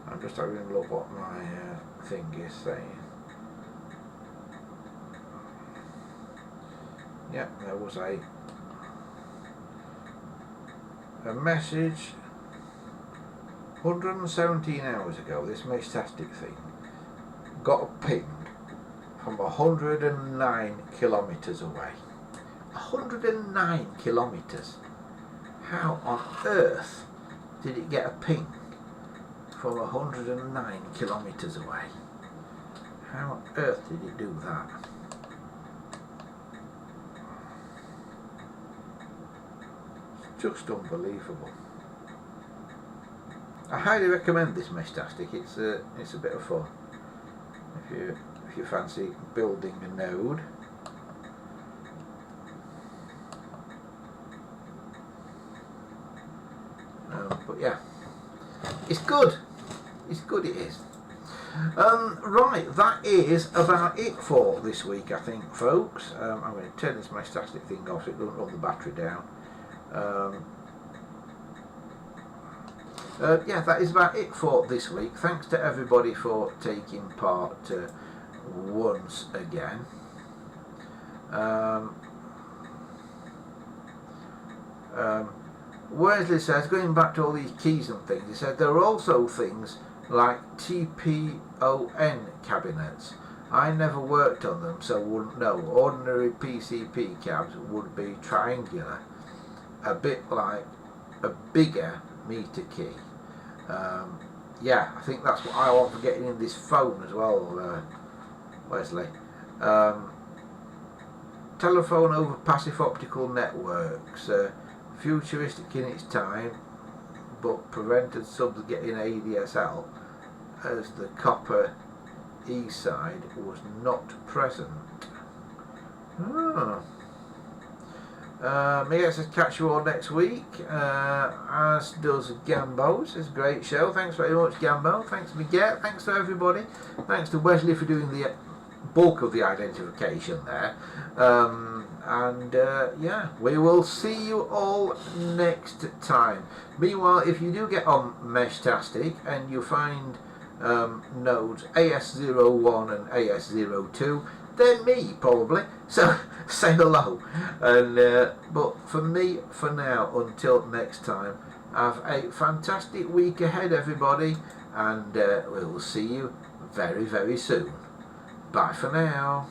I'm just having a look what my thing is saying. Yeah, there was a message 117 hours ago. This Mestastic thing got a ping from 109 kilometres away. 109 kilometres. How on earth did it get a ping from 109 kilometres away? How on earth did it do that? It's just unbelievable. I highly recommend this Mestastic. It's a bit of fun if you fancy building a node. But yeah, it's good. It's good. It is. Right, that is about it for this week, I think, folks. I'm going to turn this Mestastic thing off so it doesn't run the battery down. Yeah, that is about it for this week. Thanks to everybody for taking part once again. Wesley says, going back to all these keys and things, he said there are also things like TPON cabinets. I never worked on them, so wouldn't know. Ordinary PCP cabs would be triangular, a bit like a bigger meter key. Yeah, I think that's what I want for getting in this phone as well, Wesley. Telephone over passive optical networks, futuristic in its time, but prevented subs getting ADSL as the copper E side was not present. Miguel says catch you all next week, as does Gambo. Says great show. Thanks very much, Gambo. Thanks Miguel. Thanks to everybody. Thanks to Wesley for doing the bulk of the identification there. Yeah, we will see you all next time. Meanwhile, if you do get on Mestastic and you find nodes AS01 and AS02, they're me probably, so say hello. And but for me, for now, until next time, have a fantastic week ahead, everybody, and we will see you very, very soon. Bye for now.